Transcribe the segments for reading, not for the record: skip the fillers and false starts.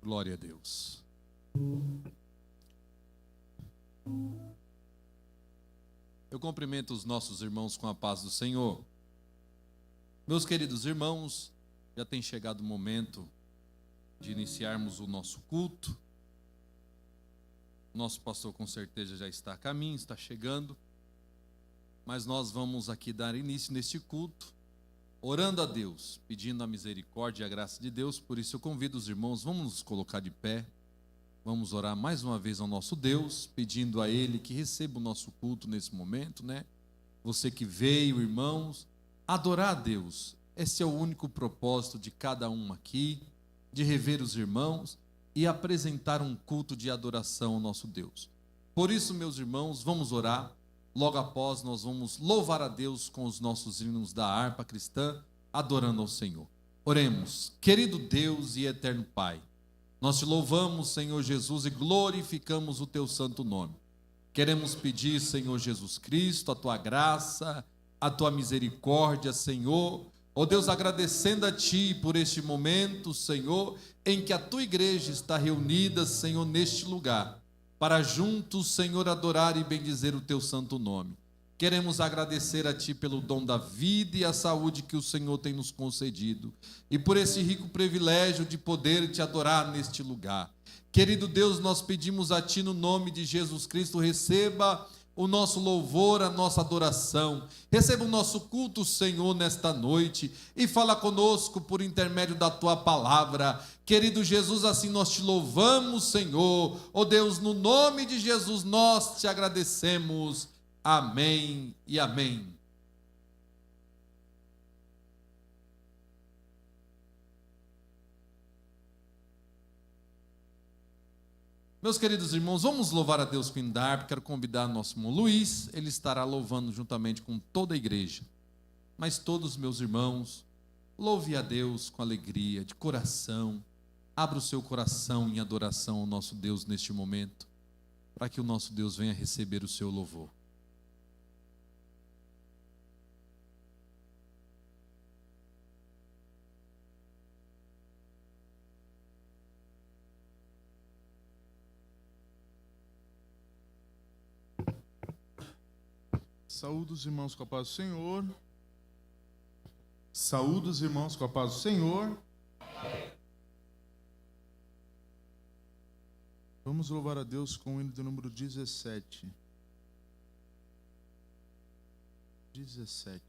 Glória a Deus. Eu cumprimento os nossos irmãos com a paz do Senhor. Meus queridos irmãos, já tem chegado o momento de iniciarmos o nosso culto. O nosso pastor com certeza já está a caminho, está chegando. Mas nós vamos aqui dar início neste culto, orando a Deus, pedindo a misericórdia e a graça de Deus. Por isso eu convido os irmãos, vamos nos colocar de pé. Vamos orar mais uma vez ao nosso Deus, pedindo a Ele que receba o nosso culto nesse momento, né? Você que veio, irmãos, adorar a Deus. Esse é o único propósito de cada um aqui, de rever os irmãos e apresentar um culto de adoração ao nosso Deus. Por isso, meus irmãos, vamos orar. Logo após, nós vamos louvar a Deus com os nossos hinos da harpa cristã, adorando ao Senhor. Oremos. Querido Deus e eterno Pai, nós te louvamos, Senhor Jesus, e glorificamos o teu santo nome. Queremos pedir, Senhor Jesus Cristo, a tua graça, a tua misericórdia, Senhor. Ó Deus, agradecendo a ti por este momento, Senhor, em que a tua igreja está reunida, Senhor, neste lugar, para juntos, Senhor, adorar e bendizer o teu santo nome. Queremos agradecer a ti pelo dom da vida e a saúde que o Senhor tem nos concedido, e por esse rico privilégio de poder te adorar neste lugar. Querido Deus, nós pedimos a ti no nome de Jesus Cristo, receba o nosso louvor, a nossa adoração, receba o nosso culto, Senhor, nesta noite, e fala conosco por intermédio da tua palavra. Querido Jesus, assim nós te louvamos, Senhor. Ó Deus, no nome de Jesus nós te agradecemos. Amém e amém. Meus queridos irmãos, vamos louvar a Deus com o hino da harpa. Quero convidar nosso irmão Luiz, ele estará louvando juntamente com toda a igreja. Mas todos, meus irmãos, louve a Deus com alegria, de coração. Abra o seu coração em adoração ao nosso Deus neste momento, para que o nosso Deus venha receber o seu louvor. Saúde os irmãos com a paz do Senhor. Saúde os irmãos com a paz do Senhor. Vamos louvar a Deus com o hino do número 17. 17.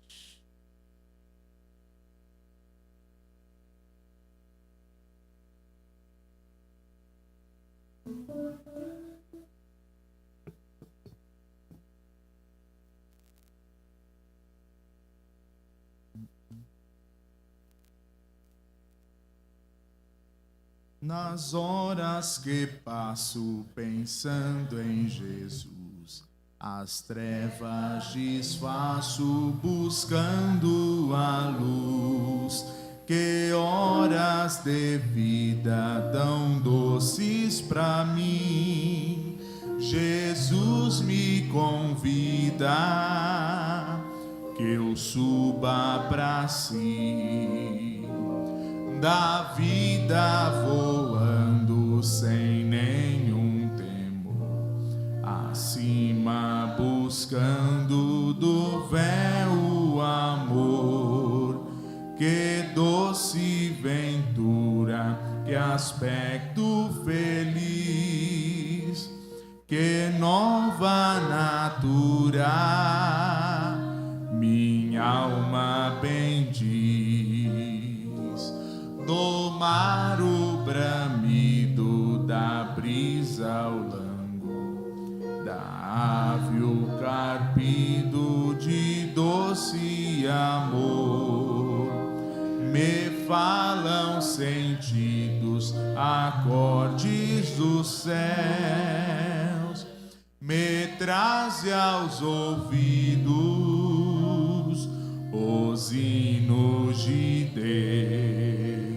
Nas horas que passo pensando em Jesus, as trevas desfaço buscando a luz. Que horas de vida tão doces pra mim, Jesus me convida que eu suba pra si. Da vida voando sem nenhum temor, acima buscando do véu o amor. Que doce ventura, que aspecto feliz, que nova natura, minha alma bendiz. Do mar o bramido, da brisa ao lango, da ave o carpido de doce amor. Me falam sentidos, acordes dos céus, me traze aos ouvidos os hinos de Deus.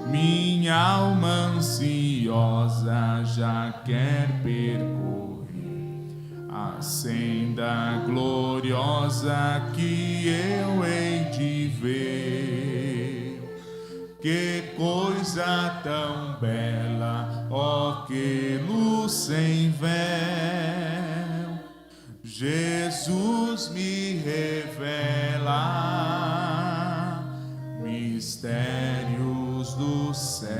Minha alma ansiosa já quer percorrer a senda gloriosa que eu hei de ver. Que coisa tão bela, ó, que luz sem véu, Jesus me revela mistérios do céu.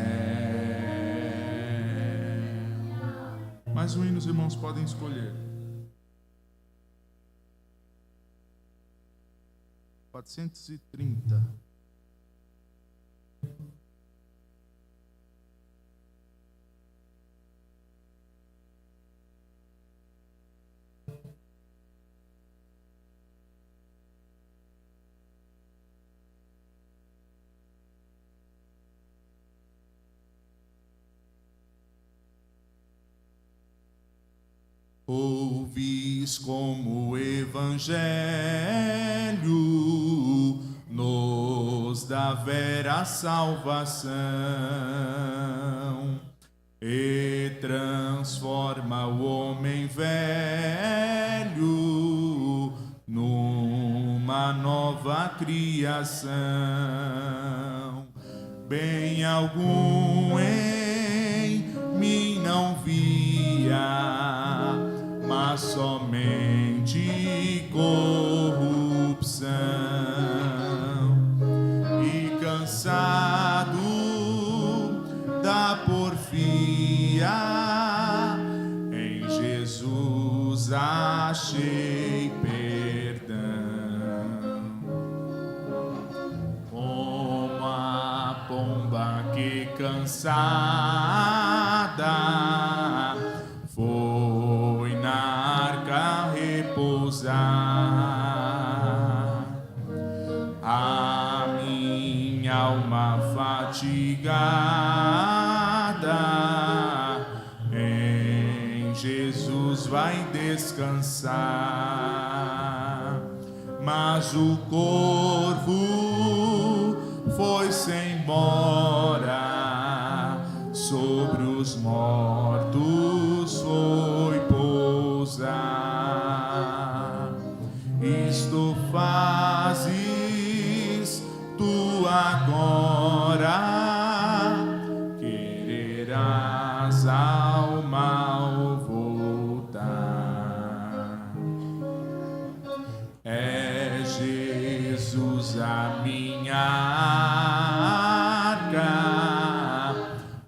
Mais um hino os irmãos podem escolher. 430. Ouvis como o Evangelho nos dá vera salvação e transforma o homem velho numa nova criação. Bem algum em mim não via, mas somente corrupção, e cansado da porfia, em Jesus achei perdão. Como a pomba que cansada foi na arca repousar, a minha alma fatigada em Jesus vai descansar. Mas o corvo foi-se embora, sobre os mortos foi pousar. Isto fazes tu agora, quererás ao mal voltar. É Jesus a minha arca,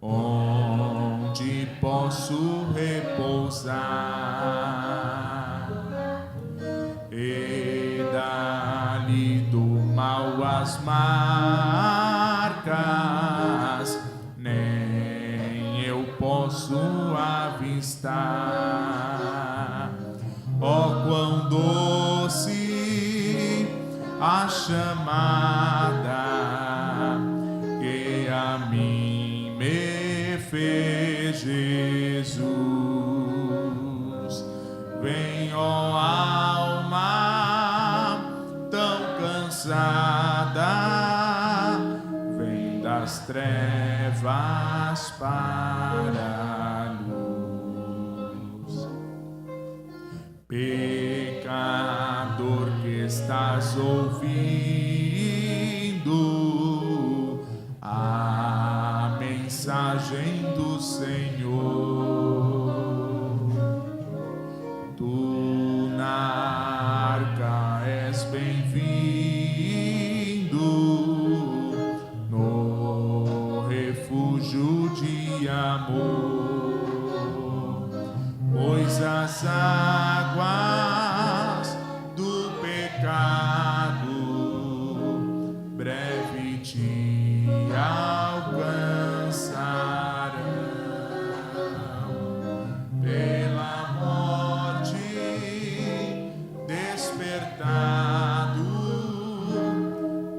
onde posso repousar, e dali do mal as marcas nem eu posso avistar. Oh, quão doce a chamada que a mim me fez Jesus. Vem, ó alma tão cansada, vem das trevas para a luz. Pecador que estás ouvindo a mensagem do Senhor, tu na arca és bem-vindo, no refúgio de amor, pois as águas do pecado breve te alcançarão. Pela morte despertado,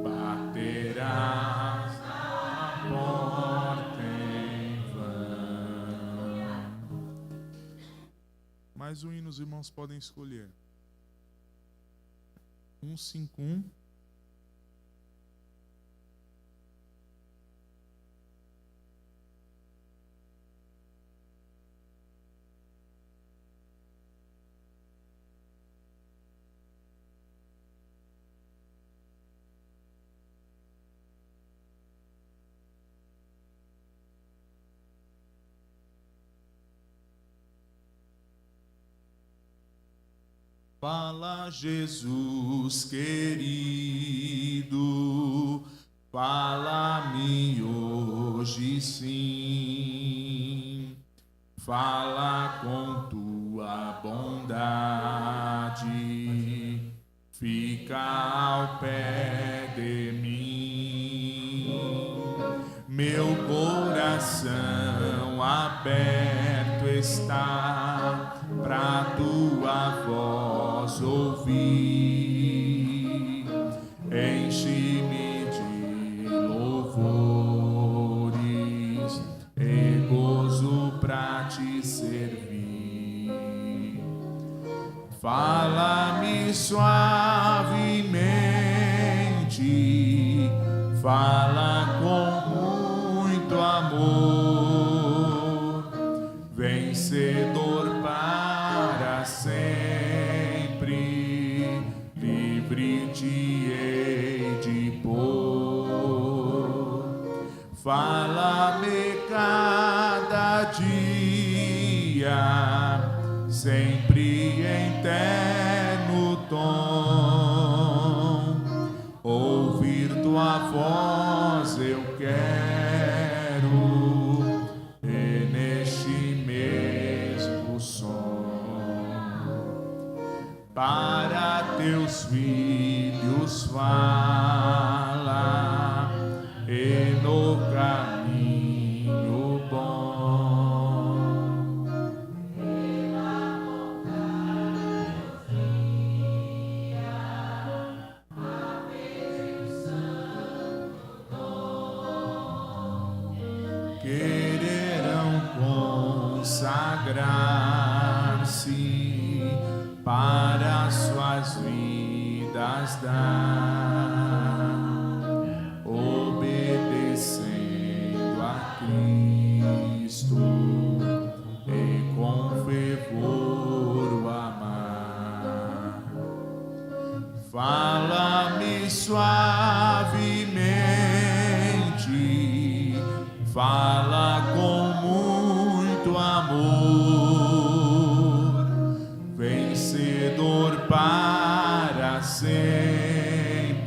baterás a porta em vão. Mais um hino os irmãos podem escolher. 151. Fala, Jesus querido, fala-me hoje sim. Fala com tua bondade, fica ao pé de mim. Meu coração aberto está pra tua voz ouvir. Enche-me de louvores e gozo pra te servir. Fala-me suavemente, fala com muito amor, vencedor para sempre, livre te hei de pôr. Fala-me cada dia, sempre em terno tom, ouvir tua voz eu quero, e neste mesmo som, para teus filhos fala, e no caminho bom. Quererão consagrar-se para suas vidas dar, obedecendo a Cristo e com fervor o amar. Fala-me suavemente, fala com muito amor, vencedor para sempre,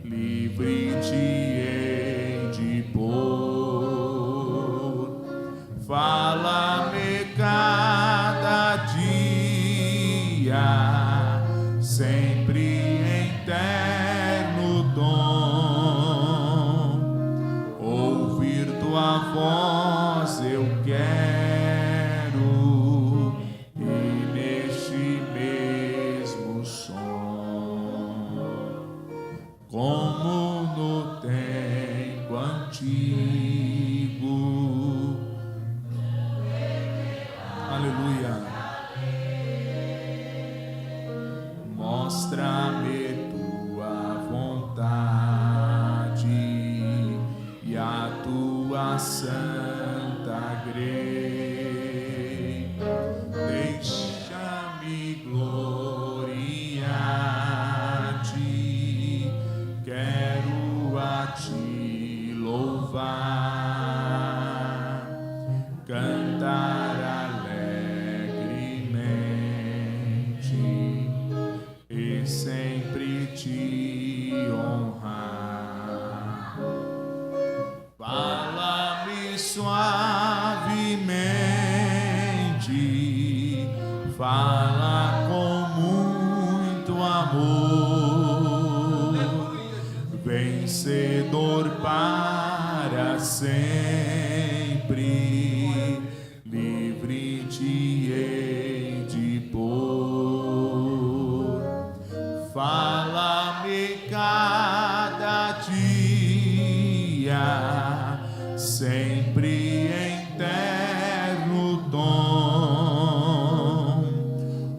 livre te hei de pôr. Fala-me cada dia, sempre em terno tom, ouvir tua voz eu quero, e neste mesmo som, como no tempo antigo. Aleluia. Mostra-me tua vontade e a tua santa grei. Deixa-me gloriar-te, quero a ti louvar, cantar alegremente e sempre te honrar. Fala-me suavemente, fala com muito amor, vencedor para sempre, livre te hei de pôr. Fala-me cada dia, sempre em terno tom,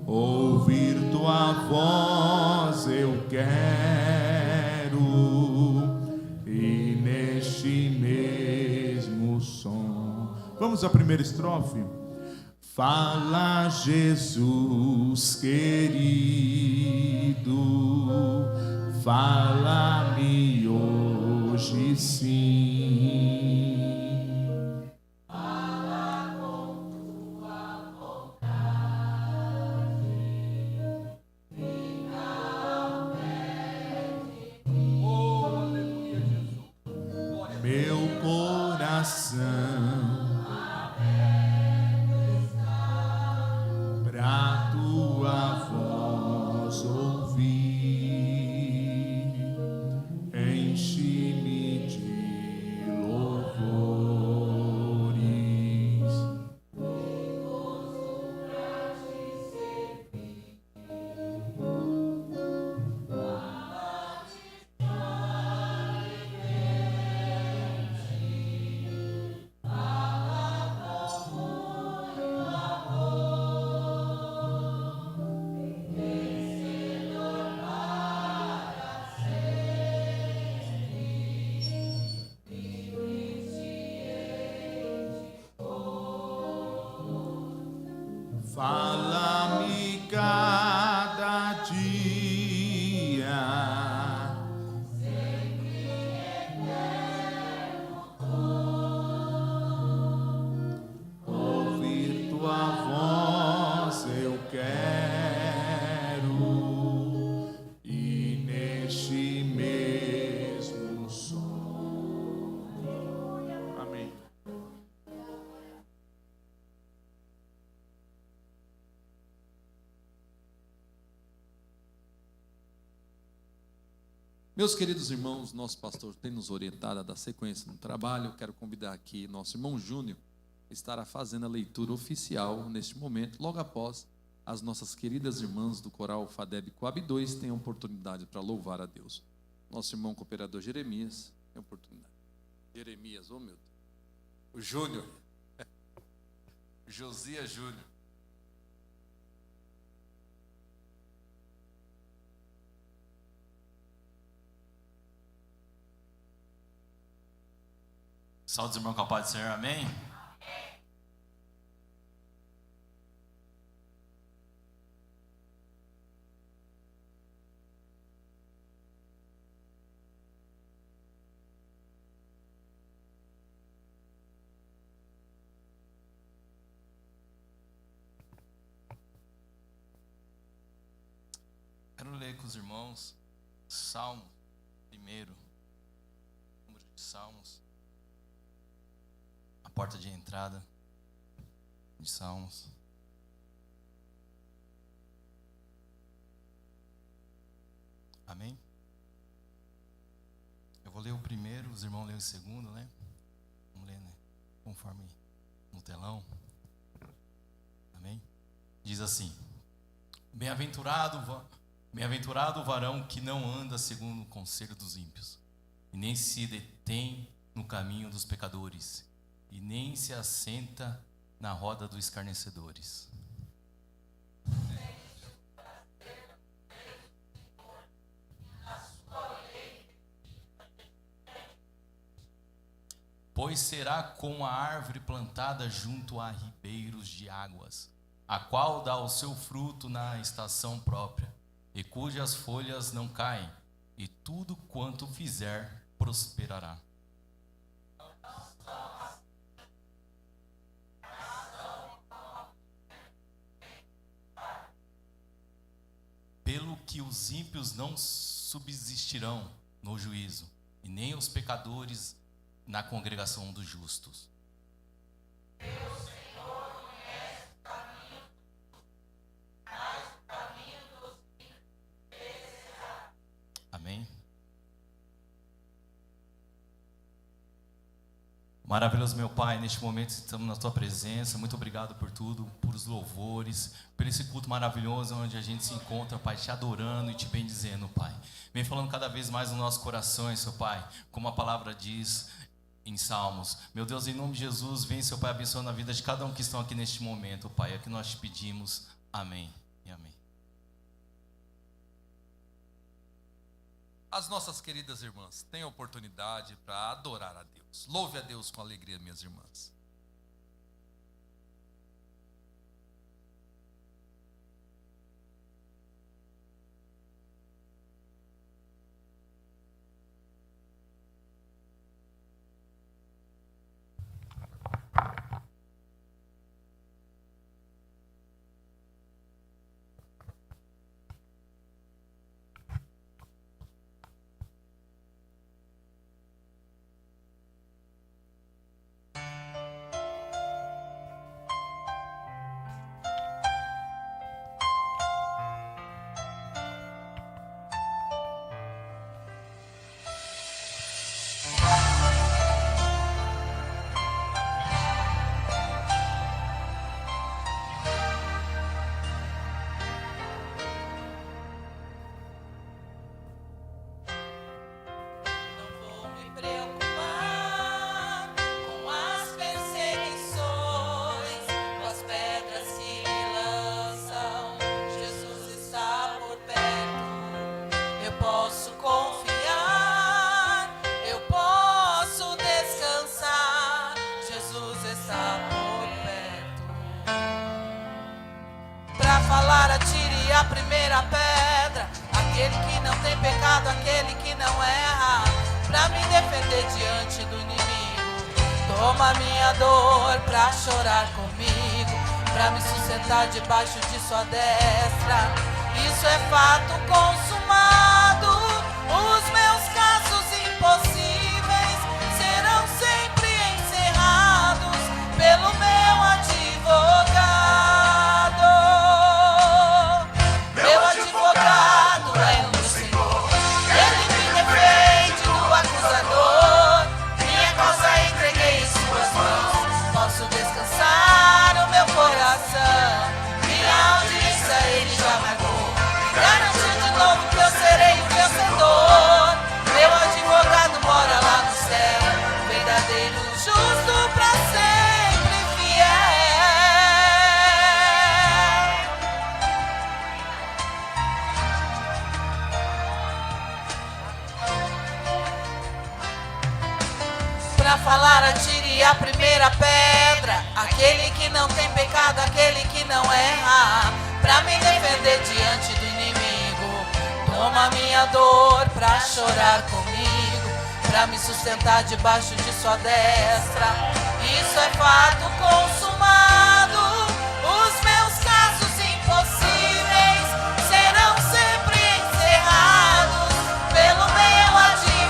ouvir tua voz eu quero, e neste mesmo som. Vamos à primeira estrofe. Fala, Jesus querido, fala-me hoje sim. Fala com tua vontade coração pra tua voz ouvir, enche-me de louvores. Fala-me cada dia, ouvir tua voz eu quero, e neste mesmo som. Amém. Meus queridos irmãos, nosso pastor tem nos orientado a dar sequência no trabalho. Eu quero convidar aqui nosso irmão Júnior, que estará fazendo a leitura oficial neste momento, logo após as nossas queridas irmãs do coral FADEB Coab 2 tenham oportunidade para louvar a Deus. Nosso irmão cooperador Jeremias tem oportunidade. Jeremias, oh meu Deus. O Júnior. Josias Júnior. Saúde, irmão, com a paz do Senhor, amém? Quero ler com os irmãos Salmo primeiro, número de Salmos. A porta de entrada de Salmos. Amém? Eu vou ler o primeiro, os irmãos leem o segundo, né? Vamos ler, né? Conforme no telão. Amém? Diz assim: Bem-aventurado o varão que não anda segundo o conselho dos ímpios, e nem se detém no caminho dos pecadores, e nem se assenta na roda dos escarnecedores. Pois será como a árvore plantada junto a ribeiros de águas, a qual dá o seu fruto na estação própria, e cujas folhas não caem, e tudo quanto fizer prosperará. Pelo que os ímpios não subsistirão no juízo, e nem os pecadores na congregação dos justos. Amém? Maravilhoso, meu Pai, neste momento estamos na Tua presença. Muito obrigado por tudo, por os louvores, por esse culto maravilhoso onde a gente se encontra, Pai, te adorando e te bendizendo, Pai. Vem falando cada vez mais nos nossos corações, Seu Pai, como a palavra diz em Salmos. Meu Deus, em nome de Jesus, vem, Seu Pai, abençoando a vida de cada um que estão aqui neste momento, Pai. É o que nós te pedimos. Amém e amém. As nossas queridas irmãs têm oportunidade para adorar a Deus. Louve a Deus com alegria, minhas irmãs. a primeira pedra, aquele que não tem pecado, aquele que não erra, pra me defender diante do inimigo. Toma minha dor pra chorar comigo, pra me sustentar debaixo de sua destra. Isso é fato consumado. Os meus casos impossíveis serão sempre encerrados pelo meu advogado. Meu advogado é o Senhor, ele me defende do acusador. Minha causa entreguei em suas mãos, posso descansar o meu coração. Minha audiência ele já marcou, garantiu de novo que eu serei o vencedor. Meu advogado mora lá no céu, verdadeiro, justo, pra sempre fiel. Pra falar, atire a primeira pedra, aquele que não tem pecado, aquele que não erra, pra me defender diante do inimigo. Toma minha dor pra chorar comigo, pra me sustentar debaixo de sua destra. Isso é fato consumado. Os meus casos impossíveis serão sempre encerrados pelo meu advogado.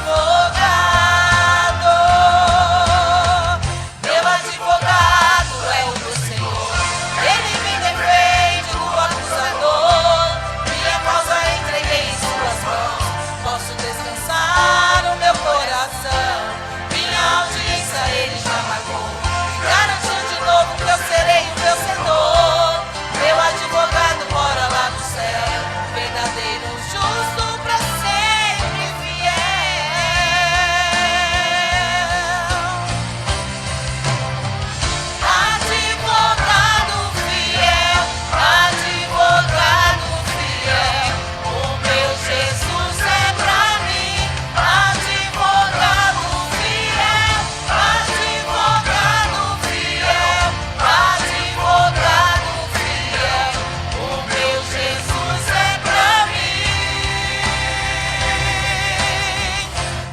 Meu advogado é o meu Senhor, ele me defende do acusador. Minha causa entreguei em suas mãos, posso descansar o meu coração. Minha audiência ele já marcou, garantiu de novo que eu serei o vencedor. Meu advogado mora lá no céu, verdadeiro, justo, pra sempre fiel. Advogado fiel, advogado fiel, o meu Jesus é pra mim. Advogado fiel, advogado fiel, advogado fiel, o meu Jesus é pra mim.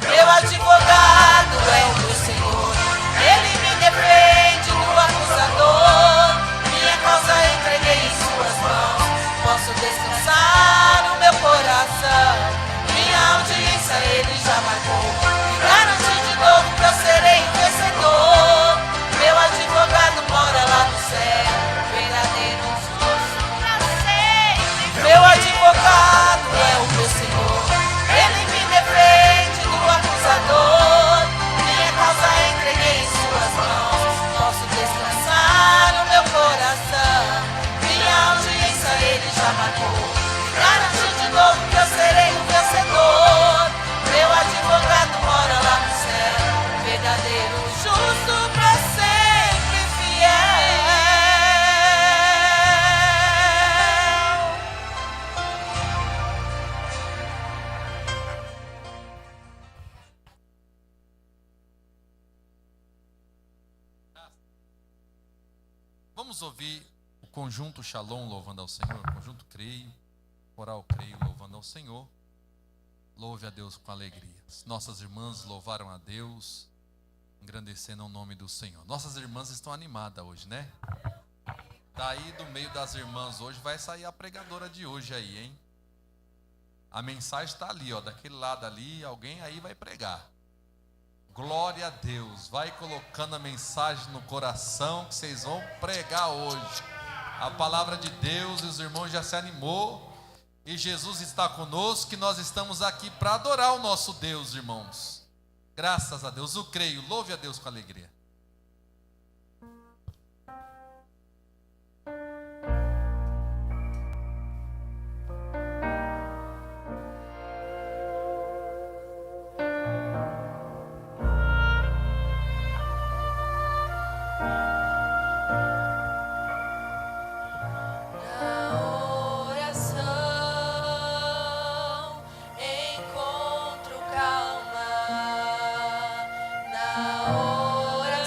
Meu advogado é o meu Senhor, ele me defende do acusador. Minha causa entreguei em suas mãos, posso descansar o meu coração. Minha audiência ele já marcou, garantiu de novo que eu serei o vencedor. Meu advogado mora lá no céu, verdadeiro, justo, pra sempre. Meu advogado é o meu Senhor, ele me defende do acusador. Minha causa entreguei em suas mãos, posso descansar o meu coração. Minha audiência ele já marcou, garantiu de novo que eu serei o vencedor. Meu advogado mora lá no céu, verdadeiro, justo, pra sempre fiel. Vamos ouvir o conjunto Shalom louvando ao Senhor, o conjunto Creio, coral Creio louvando ao Senhor. Louve a Deus com alegria. Nossas irmãs louvaram a Deus, engrandecendo o nome do Senhor. Nossas irmãs estão animadas hoje, né? Daí do meio das irmãs hoje vai sair a pregadora de hoje aí, hein? A mensagem está ali, ó, daquele lado ali, alguém aí vai pregar. Glória a Deus, vai colocando a mensagem no coração que vocês vão pregar hoje. A palavra de Deus, e os irmãos já se animou. E Jesus está conosco, que nós estamos aqui para adorar o nosso Deus, irmãos. Graças a Deus, eu creio, louve a Deus com alegria. Na oração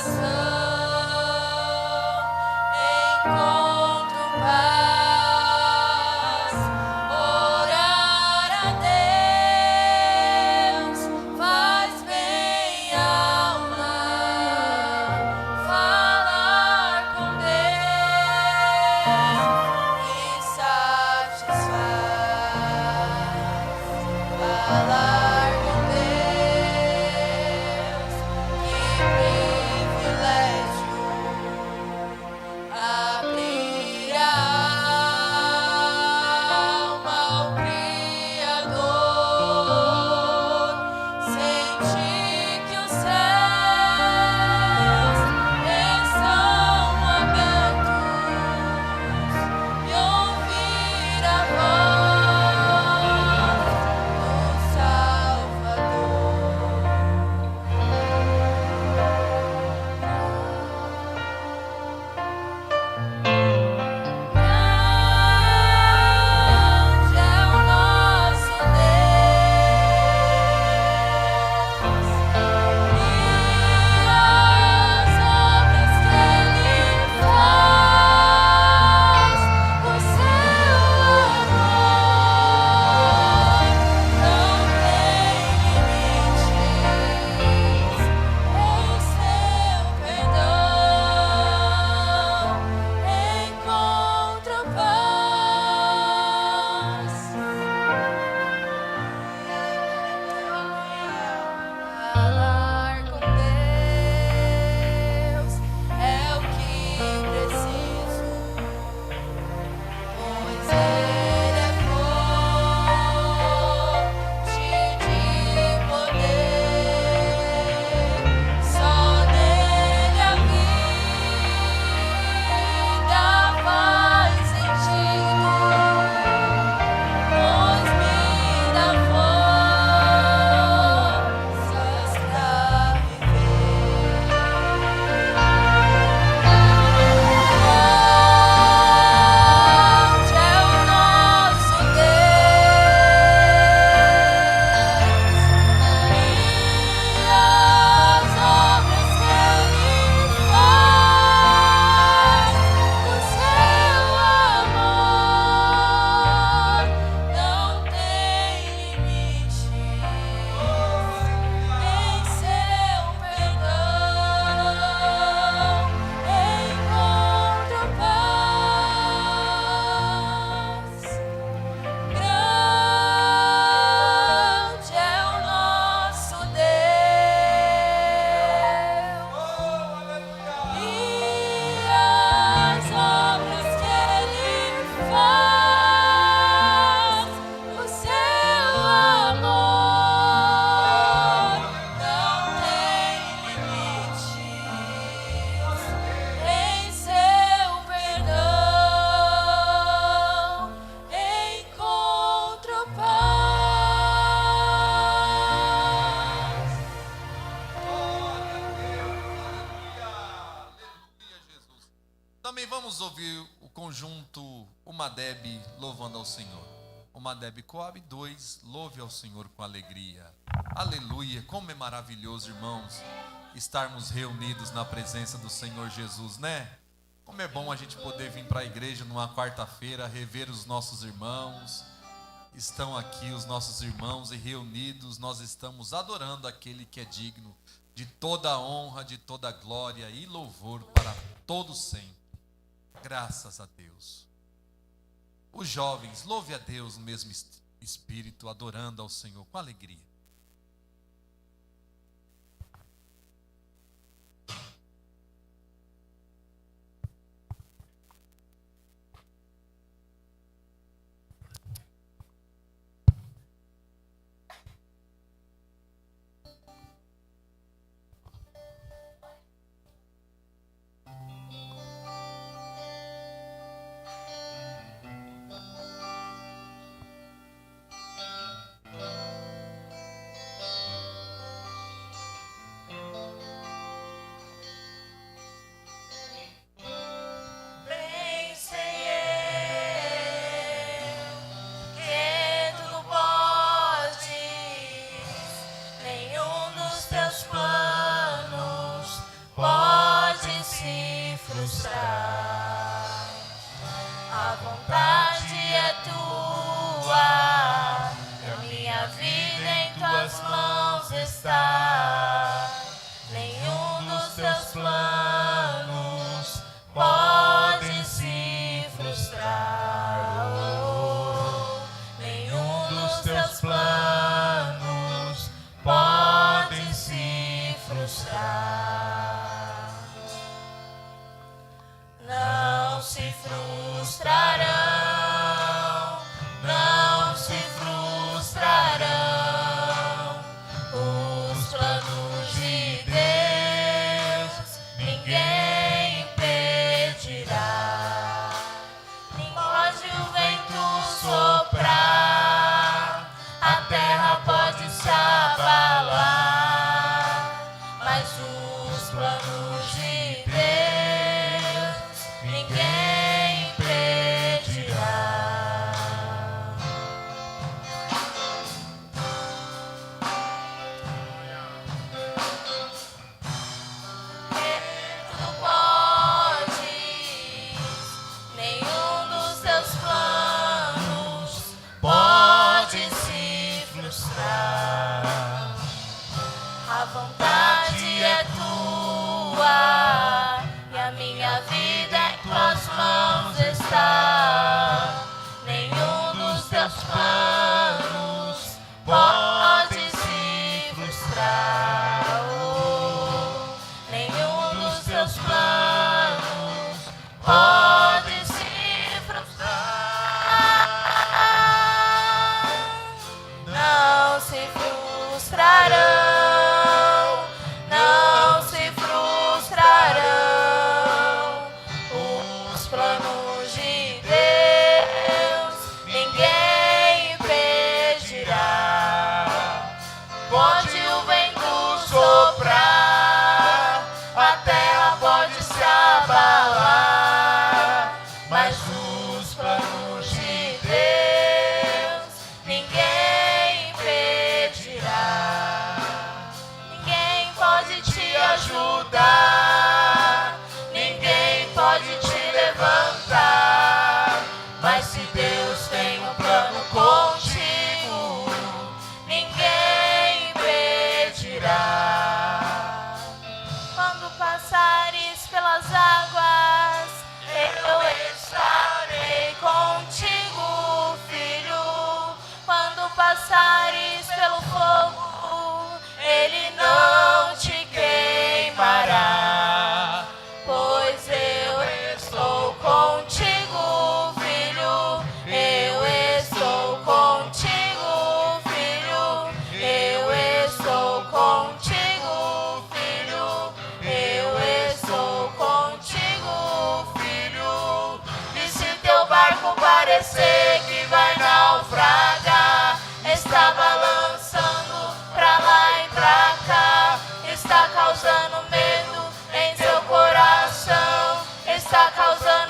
Amém. Vamos ouvir o conjunto Uma Deb louvando ao Senhor. Uma Deb Coab 2, louve ao Senhor com alegria. Aleluia. Como é maravilhoso, irmãos, estarmos reunidos na presença do Senhor Jesus, né? Como é bom a gente poder vir para a igreja numa quarta-feira, rever os nossos irmãos. Estão aqui os nossos irmãos e reunidos nós estamos adorando aquele que é digno de toda a honra, de toda a glória e louvor para todos sempre. Graças a Deus. Os jovens, louve a Deus no mesmo espírito, adorando ao Senhor com alegria. A vontade é tua, e a minha vida em tuas mãos está. Nenhum dos teus planos pode se frustrar. Nenhum dos teus planos pode se frustrar. Não se frustrarão, não se frustrarão os planos de Deus, ninguém impedirá. Nem pode o vento soprar, a terra pode se abalar, mas os planos de Deus ninguém impedirá. Tu podes, nenhum dos teus planos pode se frustrar. A vontade é tua, e a minha vida em tuas mãos está. Nenhum dos teus planos pode se frustrar. Nenhum dos teus planos pode se frustrar. Não se frustrarão, não se frustrarão os planos de Deus, ninguém impedirá. Pode o vento soprar, a terra pode se abalar, mas os planos de Deus ninguém impedirá. Ninguém pode te ajudar, ninguém pode te levantar, mas se Deus tem um plano contigo, ninguém impedirá. Quando passares pelas águas, eu estarei contigo, filho. Quando passares pelo fogo, ele não te queimará, pois eu estou contigo, filho. Eu estou contigo, filho. Eu estou contigo, filho. Eu estou contigo, filho. E se teu barco parecer que vai naufragar, está balançando pra lá e pra cá, está causando medo em seu coração, está causando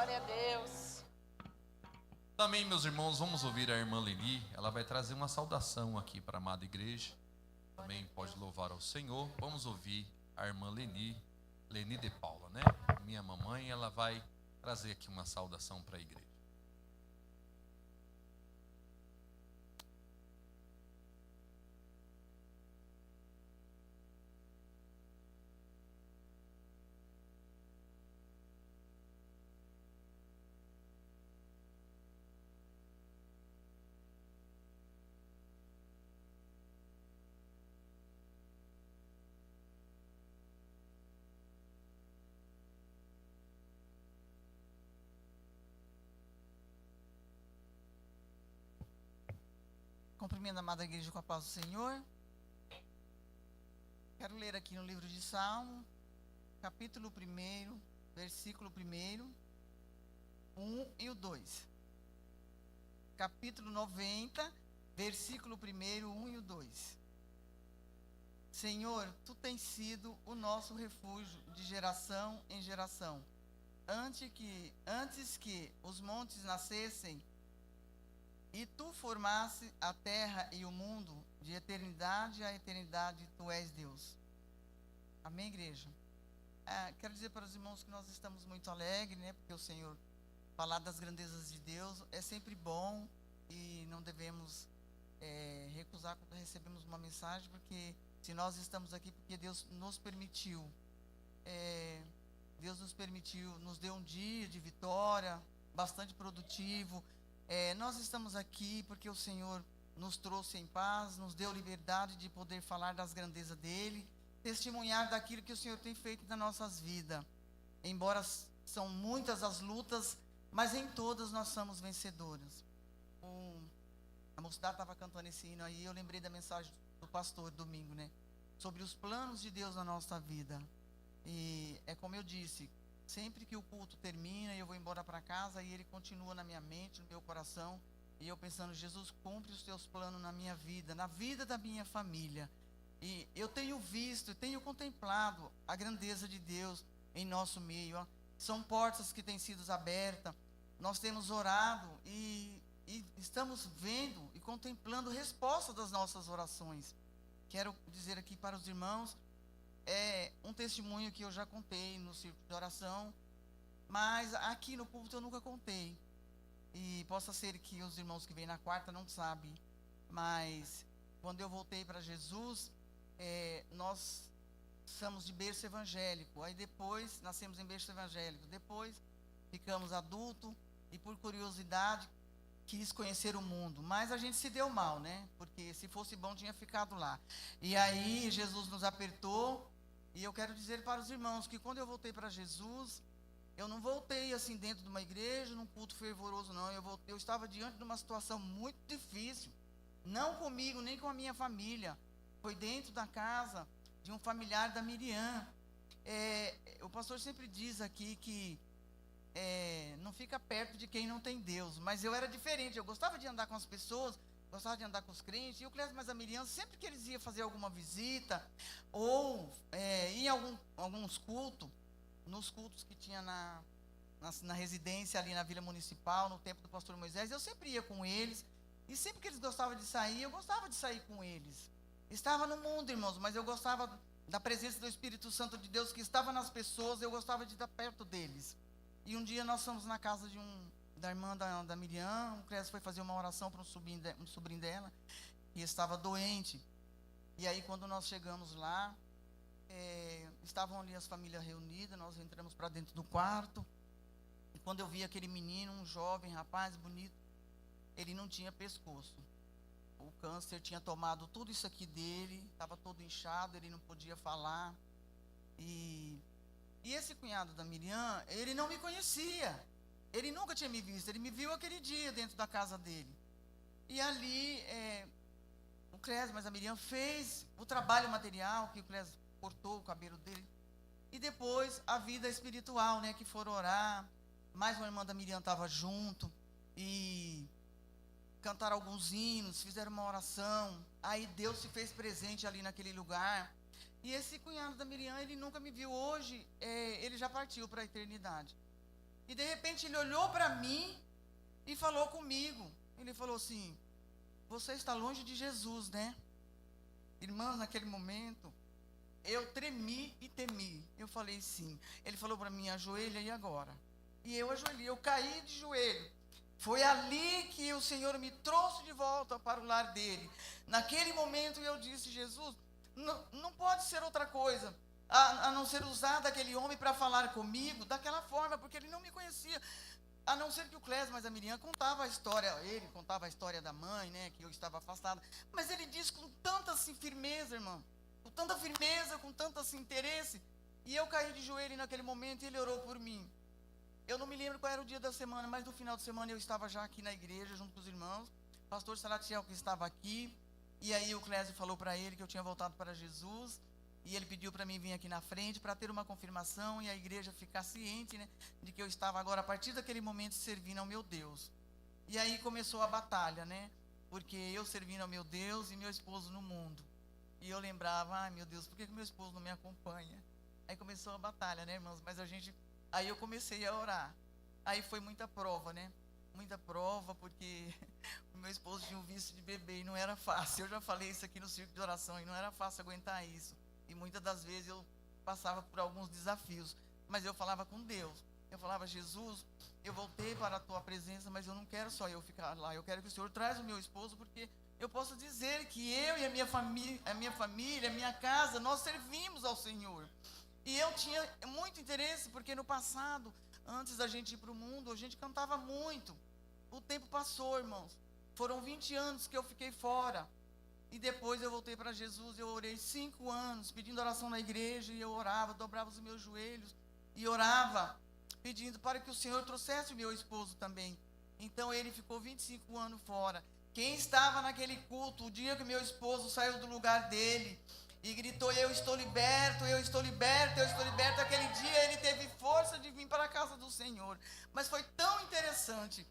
Glória a Deus. Também, meus irmãos, vamos ouvir a irmã Leni. Ela vai trazer uma saudação aqui para a amada igreja. Também pode louvar ao Senhor. Vamos ouvir a irmã Leni de Paula, né? Minha mamãe, ela vai trazer aqui uma saudação para a igreja. Cumprimento a amada igreja com a paz do Senhor. Quero ler aqui no livro de Salmo, capítulo 1, versículo 1, 1 e o 2. Capítulo 90, versículo 1, 1 e o 2. Senhor, Tu tens sido o nosso refúgio de geração em geração. Antes que os montes nascessem, e Tu formaste a terra e o mundo, de eternidade a eternidade, Tu és Deus. Amém, igreja? Quero dizer para os irmãos que nós estamos muito alegres, né? Porque o Senhor, falar das grandezas de Deus é sempre bom e não devemos recusar quando recebemos uma mensagem, porque se nós estamos aqui, porque Deus nos permitiu. Deus nos permitiu, nos deu um dia de vitória, bastante produtivo. Nós estamos aqui porque o Senhor nos trouxe em paz, nos deu liberdade de poder falar das grandezas dEle, testemunhar daquilo que o Senhor tem feito nas nossas vidas. Embora são muitas as lutas, mas em todas nós somos vencedoras. A mocidade estava cantando esse hino aí, eu lembrei da mensagem do pastor domingo, né? Sobre os planos de Deus na nossa vida. E é como eu disse, sempre que o culto termina e eu vou embora para casa, e ele continua na minha mente, no meu coração, e eu pensando, Jesus, cumpre os teus planos na minha vida, na vida da minha família. E eu tenho visto, tenho contemplado a grandeza de Deus em nosso meio. Ó. São portas que têm sido abertas, nós temos orado e estamos vendo e contemplando resposta das nossas orações. Quero dizer aqui para os irmãos, um testemunho que eu já contei no círculo de oração, mas aqui no púlpito eu nunca contei. E possa ser que os irmãos que vêm na quarta não sabem, mas quando eu voltei para Jesus, nós somos de berço evangélico, aí depois nascemos em berço evangélico, depois ficamos adultos e por curiosidade quis conhecer o mundo, mas a gente se deu mal, né? Porque se fosse bom tinha ficado lá. E aí Jesus nos apertou, e eu quero dizer para os irmãos que quando eu voltei para Jesus, eu não voltei assim dentro de uma igreja, num culto fervoroso, não. Eu estava diante de uma situação muito difícil, não comigo, nem com a minha família. Foi dentro da casa de um familiar da Miriam. O pastor sempre diz aqui que não fica perto de quem não tem Deus, mas eu era diferente, eu gostava de andar com as pessoas, gostava de andar com os crentes, e o Clésio mais a Miriam, sempre que eles iam fazer alguma visita, ou em alguns cultos, nos cultos que tinha na residência ali na Vila Municipal, no tempo do pastor Moisés, eu sempre ia com eles, e sempre que eles gostavam de sair, eu gostava de sair com eles. Estava no mundo, irmãos, mas eu gostava da presença do Espírito Santo de Deus que estava nas pessoas, eu gostava de estar perto deles. E um dia nós fomos na casa da irmã da Miriam, o Clésio foi fazer uma oração para um sobrinho dela, que estava doente. E aí quando nós chegamos lá, estavam ali as famílias reunidas, nós entramos para dentro do quarto, e quando eu vi aquele menino, um jovem rapaz bonito, ele não tinha pescoço. O câncer tinha tomado tudo isso aqui dele, estava todo inchado, ele não podia falar. E esse cunhado da Miriam, ele não me conhecia. Ele nunca tinha me visto. Ele me viu aquele dia dentro da casa dele. E ali, o Clésio, mas a Miriam fez o trabalho material, que o Clésio cortou o cabelo dele. E depois, a vida espiritual, né, que foram orar. Mais uma irmã da Miriam estava junto. E cantaram alguns hinos, fizeram uma oração. Aí Deus se fez presente ali naquele lugar. E esse cunhado da Miriam, ele nunca me viu. Hoje, ele já partiu para a eternidade. E de repente ele olhou para mim e falou comigo. Ele falou assim: você está longe de Jesus, né? Irmãs, naquele momento, eu tremi e temi. Eu falei sim. Ele falou para mim: ajoelha e agora? E eu ajoelhei, eu caí de joelho. Foi ali que o Senhor me trouxe de volta para o lar dele. Naquele momento eu disse: Jesus, não pode ser outra coisa a não ser usar daquele homem para falar comigo daquela forma, porque ele não me conhecia. A não ser que o Clésio, mas a Miriam contava a história, ele contava a história da mãe, né, que eu estava afastada. Mas ele disse com tanta assim, firmeza, irmão, com tanta firmeza, com tanto assim, interesse. E eu caí de joelho naquele momento e ele orou por mim. Eu não me lembro qual era o dia da semana, mas no final de semana eu estava já aqui na igreja, junto com os irmãos. O pastor Salatiel que estava aqui. E aí o Clésio falou para ele que eu tinha voltado para Jesus. E ele pediu para mim vir aqui na frente para ter uma confirmação e a igreja ficar ciente, né, de que eu estava agora, a partir daquele momento, servindo ao meu Deus. E aí começou a batalha, né? Porque eu servindo ao meu Deus e meu esposo no mundo. E eu lembrava: ai meu Deus, por que meu esposo não me acompanha? Aí começou a batalha, né, irmãos? Mas aí eu comecei a orar. Aí foi muita prova, né? Muita prova, porque o meu esposo tinha um vício de beber e não era fácil. Eu já falei isso aqui no círculo de oração e não era fácil aguentar isso. E muitas das vezes eu passava por alguns desafios. Mas eu falava com Deus. Eu falava: Jesus, eu voltei para a tua presença, mas eu não quero só eu ficar lá. Eu quero que o Senhor traz o meu esposo, porque eu posso dizer que eu e a minha família, a minha casa, nós servimos ao Senhor. E eu tinha muito interesse, porque no passado, antes da gente ir para o mundo, a gente cantava muito. O tempo passou, irmãos. Foram 20 anos que eu fiquei fora. E depois eu voltei para Jesus. Eu orei 5 anos, pedindo oração na igreja. E eu orava, dobrava os meus joelhos. E orava, pedindo para que o Senhor trouxesse o meu esposo também. Então ele ficou 25 anos fora. Quem estava naquele culto, o dia que meu esposo saiu do lugar dele e gritou: eu estou liberto, eu estou liberto, eu estou liberto. Aquele dia ele teve força de vir para a casa do Senhor. Mas foi tão interessante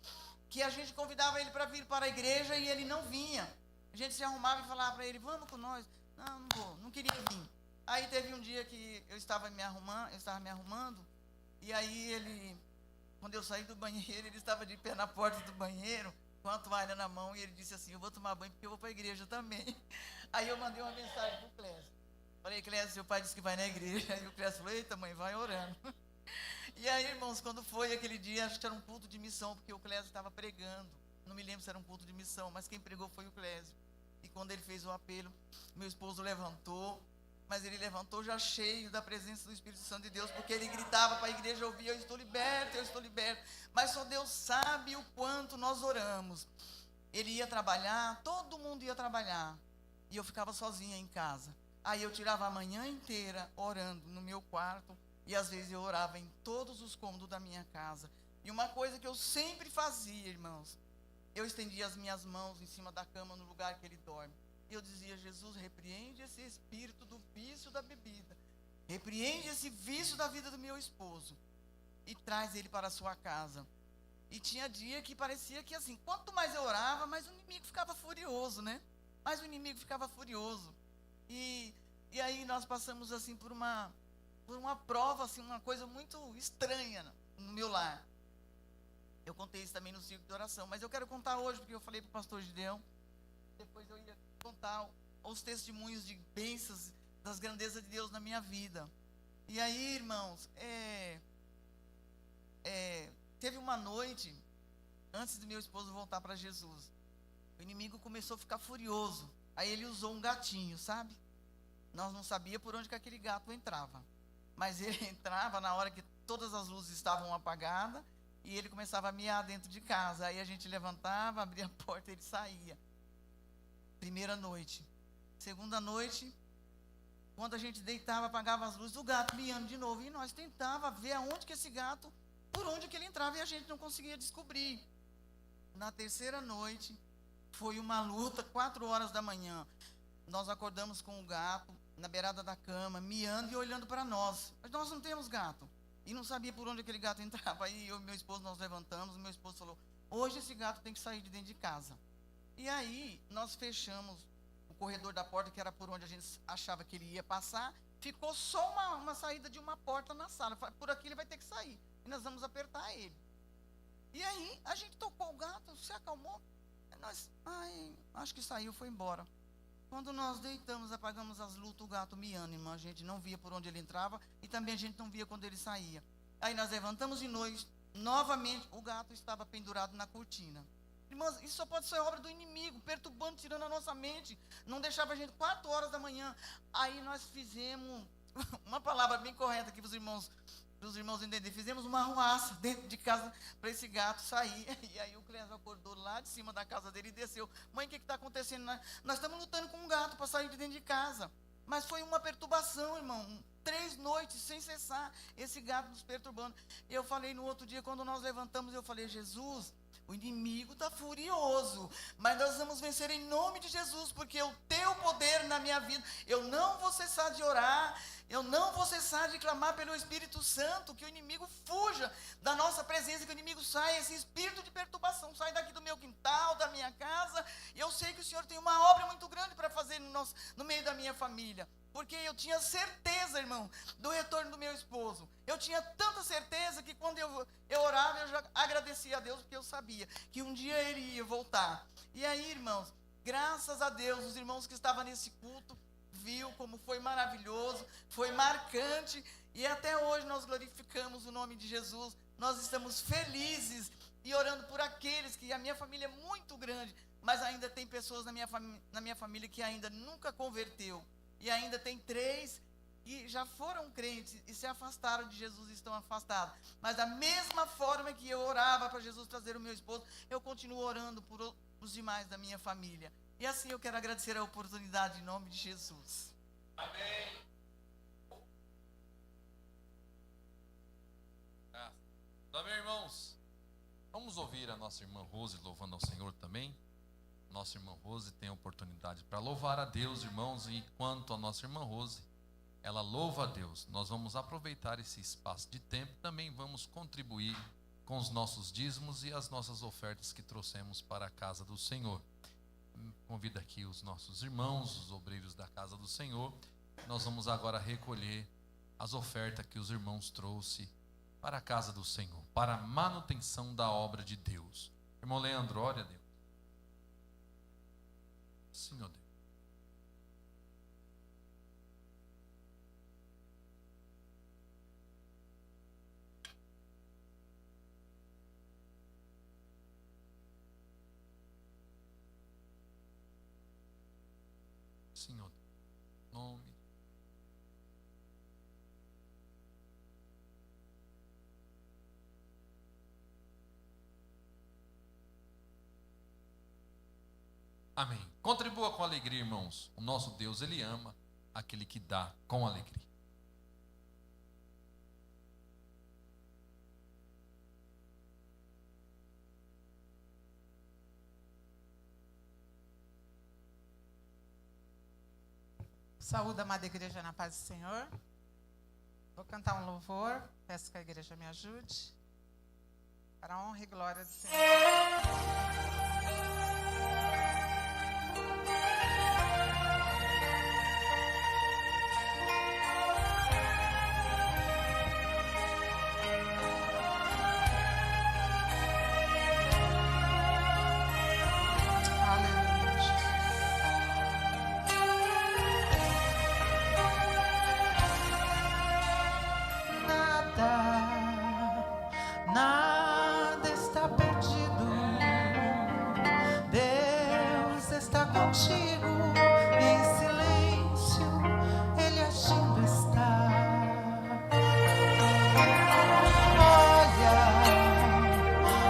que a gente convidava ele para vir para a igreja e ele não vinha. A gente se arrumava e falava para ele: vamos com nós. Não vou, não queria vir. Aí teve um dia que eu estava me arrumando, e aí ele, quando eu saí do banheiro, ele estava de pé na porta do banheiro, com a toalha na mão, e ele disse assim: eu vou tomar banho porque eu vou para a igreja também. Aí eu mandei uma mensagem para o Clésio. Falei: Clésio, seu pai disse que vai na igreja. Aí o Clésio falou: eita mãe, vai orando. E aí, irmãos, quando foi aquele dia, acho que era um culto de missão, porque o Clésio estava pregando. Não me lembro se era um culto de missão, mas quem pregou foi o Clésio. E quando ele fez o apelo, meu esposo levantou, mas ele levantou já cheio da presença do Espírito Santo de Deus, porque ele gritava para a igreja ouvir: eu estou liberto, eu estou liberto. Mas só Deus sabe o quanto nós oramos. Ele ia trabalhar, todo mundo ia trabalhar, e eu ficava sozinha em casa. Aí eu tirava a manhã inteira orando no meu quarto, e às vezes eu orava em todos os cômodos da minha casa. E uma coisa que eu sempre fazia, irmãos, eu estendia as minhas mãos em cima da cama, no lugar que ele dorme. E eu dizia: Jesus, repreende esse espírito do vício da bebida. Repreende esse vício da vida do meu esposo. E traz ele para a sua casa. E tinha dia que parecia que assim, quanto mais eu orava, mais o inimigo ficava furioso, né? Mais o inimigo ficava furioso. E aí nós passamos assim por uma prova, assim, uma coisa muito estranha no meu lar. Eu contei isso também no círculo de oração, mas eu quero contar hoje, porque eu falei para o pastor Gideão, depois eu ia contar os testemunhos de bênçãos, das grandezas de Deus na minha vida. E aí, irmãos, teve uma noite, antes do meu esposo voltar para Jesus, o inimigo começou a ficar furioso. Aí ele usou um gatinho, sabe? Nós não sabíamos por onde que aquele gato entrava, mas ele entrava na hora que todas as luzes estavam apagadas, e ele começava a miar dentro de casa. Aí a gente levantava, abria a porta e ele saía. Primeira noite. Segunda noite, quando a gente deitava, apagava as luzes, o gato miando de novo. E nós tentávamos ver aonde que esse gato, por onde que ele entrava, e a gente não conseguia descobrir. Na terceira noite, foi uma luta, 4 horas da manhã. Nós acordamos com o gato na beirada da cama, miando e olhando para nós. Mas nós não temos gato. E não sabia por onde aquele gato entrava. Aí eu e meu esposo, nós levantamos. Meu esposo falou: hoje esse gato tem que sair de dentro de casa. E aí nós fechamos o corredor da porta, que era por onde a gente achava que ele ia passar. Ficou só uma saída de uma porta na sala. Por aqui ele vai ter que sair. e nós vamos apertar ele. E aí, a gente tocou o gato, se acalmou. Acho que saiu, foi embora. Quando nós deitamos, apagamos as luzes, o gato miando, irmão. A gente não via por onde ele entrava e também a gente não via quando ele saía. Aí nós levantamos de noite, novamente o gato estava pendurado na cortina. Irmãos, isso só pode ser obra do inimigo, perturbando, tirando a nossa mente. Não deixava a gente 4 horas da manhã. Aí nós fizemos, uma palavra bem correta aqui para os irmãos entenderem. Fizemos uma arruaça dentro de casa para esse gato sair. E aí o Clésio acordou lá de cima da casa dele e desceu. Mãe, o que está acontecendo? Nós estamos lutando com um gato para sair de dentro de casa. Mas foi uma perturbação, irmão. 3 noites sem cessar, esse gato nos perturbando. Eu falei no outro dia, quando nós levantamos, eu falei, Jesus, o inimigo está furioso, mas nós vamos vencer em nome de Jesus, porque o teu poder na minha vida, eu não vou cessar de orar, eu não vou cessar de clamar pelo Espírito Santo, que o inimigo fuja da nossa presença, que o inimigo saia, esse espírito de perturbação, sai daqui do meu quintal, da minha casa, e eu sei que o Senhor tem uma obra muito grande para fazer no meio da minha família. Porque eu tinha certeza, irmão, do retorno do meu esposo. Eu tinha tanta certeza que quando eu orava, eu já agradecia a Deus, porque eu sabia que um dia ele ia voltar. E aí, irmãos, graças a Deus, os irmãos que estavam nesse culto, viu como foi maravilhoso, foi marcante. E até hoje nós glorificamos o nome de Jesus. Nós estamos felizes e orando por aqueles que a minha família é muito grande, mas ainda tem pessoas na minha família que ainda nunca converteu. E ainda tem 3 que já foram crentes e se afastaram de Jesus e estão afastados. Mas da mesma forma que eu orava para Jesus trazer o meu esposo, eu continuo orando por os demais da minha família. E assim eu quero agradecer a oportunidade em nome de Jesus. Amém. Amém, irmãos. Vamos ouvir a nossa irmã Rose louvando ao Senhor também. Nossa irmã Rose tem a oportunidade para louvar a Deus, irmãos, e enquanto a nossa irmã Rose, ela louva a Deus, nós vamos aproveitar esse espaço de tempo, também vamos contribuir com os nossos dízimos e as nossas ofertas que trouxemos para a casa do Senhor. Convido aqui os nossos irmãos, os obreiros da casa do Senhor. Nós vamos agora recolher as ofertas que os irmãos trouxeram para a casa do Senhor, para a manutenção da obra de Deus. Irmão Leandro, ore a Deus. Senhor Deus. Senhor, nome. Amém. Contribua com alegria, irmãos. O nosso Deus, Ele ama aquele que dá com alegria. Saúde, amada igreja, na paz do Senhor. Vou cantar um louvor. Peço que a igreja me ajude. Para a honra e glória do Senhor. Nada está perdido. Deus está contigo. Em silêncio Ele agindo está.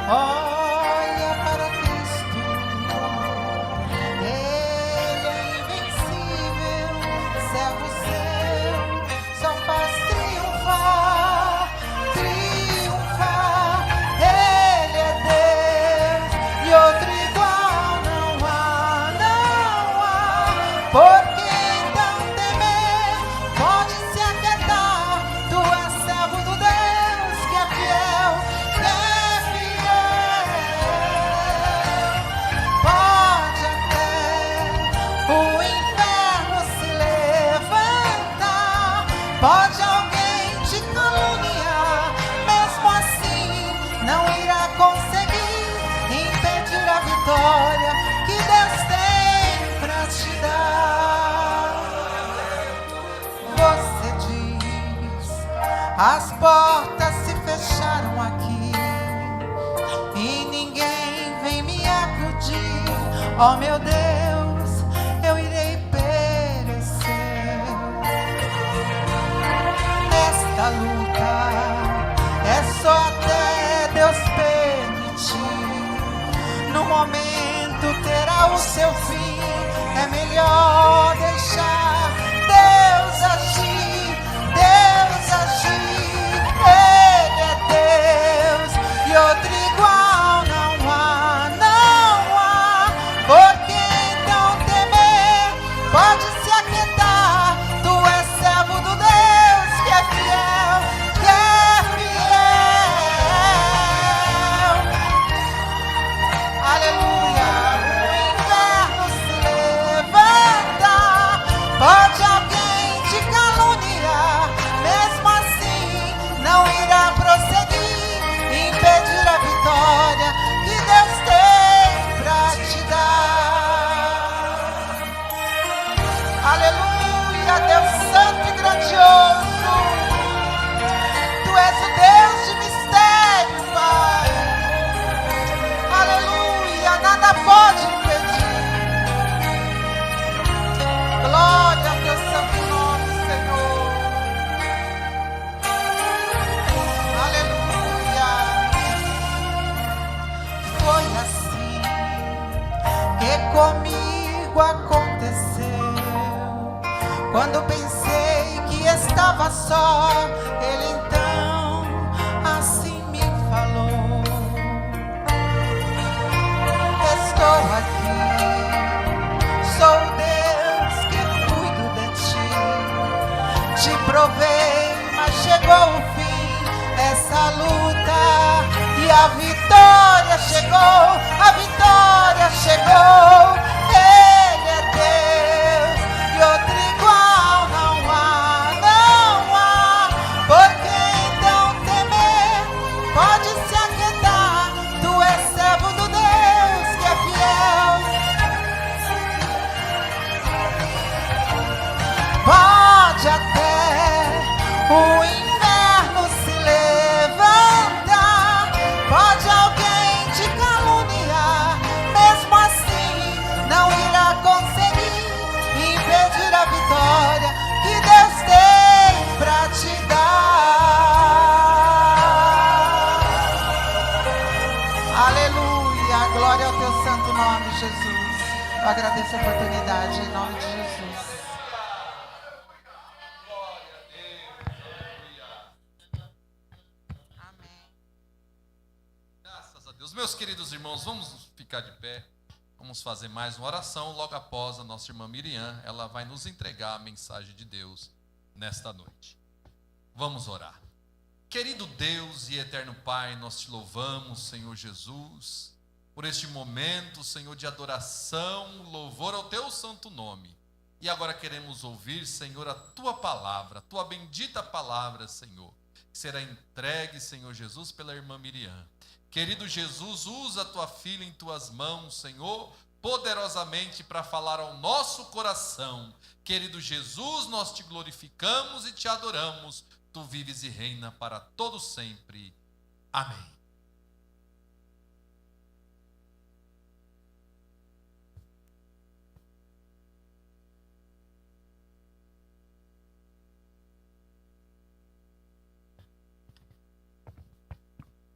Olha para Cristo. Ele é invencível. Servo seu só faz triunfar. Ele é Deus e outro igual não há, não há. Por que então temer? Pode se aquietar. Tu és servo do Deus que é fiel, que é fiel. as portas se fecharam aqui e ninguém vem me acudir. Oh meu Deus, eu irei perecer nesta luta. É só até Deus permitir. No momento terá o seu fim. É melhor deixar Deus agir, Deus agir. Ele é Deus e outro igual não há, não há. Por que então temer? Pode se aquietar. Tu és servo do Deus que é fiel, que é fiel. Aleluia. Pode alguém te caluniar, mesmo assim não irá prosseguir, impedir a vitória que Deus tem pra te dar. Aleluia, Deus santo e grandioso, Tu és o Deus de mistério, Pai. Aleluia, nada pode impedir. Glória ao teu santo nome, Senhor. Aleluia. Foi assim que comigo aconteceu. Quando pensei que estava só, Ele então assim me falou: estou aqui, sou Deus que cuido de ti. Te provei, mas chegou o fim. Essa luta e a vitória chegou, a vitória chegou. Ele é Deus e outro igual não há, não há. Por que então temer? Pode se aquietar. Tu és servo do Deus que é fiel. Pode até o inferno se levantar, pode alguém te caluniar, mesmo assim não irá conseguir impedir a vitória que Deus tem pra te dar. Aleluia, glória ao teu santo nome, Jesus. Eu agradeço a oportunidade em nome de Jesus. Deus. Meus queridos irmãos, vamos ficar de pé, vamos fazer mais uma oração. Logo após a nossa irmã Miriam, ela vai nos entregar a mensagem de Deus nesta noite. Vamos orar. Querido Deus e eterno Pai, nós te louvamos, Senhor Jesus, por este momento, Senhor, de adoração, louvor ao teu santo nome. E agora queremos ouvir, Senhor, a tua palavra, a tua bendita palavra, Senhor, que será entregue, Senhor Jesus, pela irmã Miriam. Querido Jesus, usa a tua filha em tuas mãos, Senhor, poderosamente para falar ao nosso coração. Querido Jesus, nós te glorificamos e te adoramos. Tu vives e reina para todo sempre. Amém.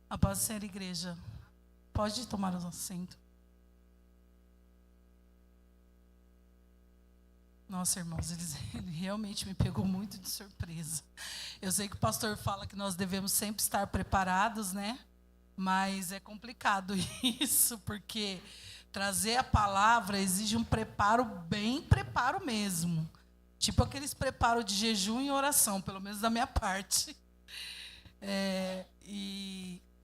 A paz do Senhor, igreja. Pode tomar o assento. Nossa, irmãos, ele realmente me pegou muito de surpresa. Eu sei que o pastor fala que nós devemos sempre estar preparados, né? Mas é complicado isso, porque trazer a palavra exige um preparo, bem preparo mesmo. Tipo aqueles preparos de jejum e oração, pelo menos da minha parte.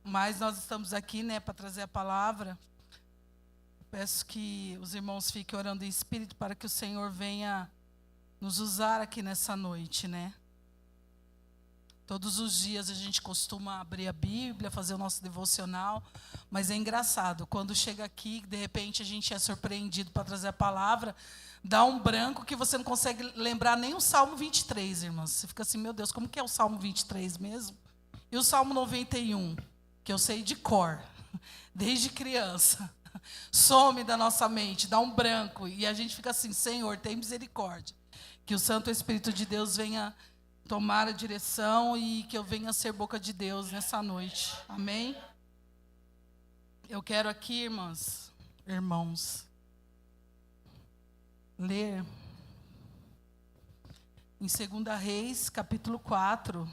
Mas nós estamos aqui, né, para trazer a palavra. Peço que os irmãos fiquem orando em espírito para que o Senhor venha nos usar aqui nessa noite, né? Todos os dias a gente costuma abrir a Bíblia, fazer o nosso devocional, mas é engraçado, quando chega aqui, de repente a gente é surpreendido para trazer a palavra, dá um branco que você não consegue lembrar nem o Salmo 23, irmãos. Você fica assim, meu Deus, como que é o Salmo 23 mesmo? E o Salmo 91, que eu sei de cor, desde criança, some da nossa mente, dá um branco, e a gente fica assim, Senhor, tem misericórdia. Que o Santo Espírito de Deus venha tomar a direção e que eu venha ser boca de Deus nessa noite. Amém? Eu quero aqui, irmãos, ler em 2 Reis, capítulo 4.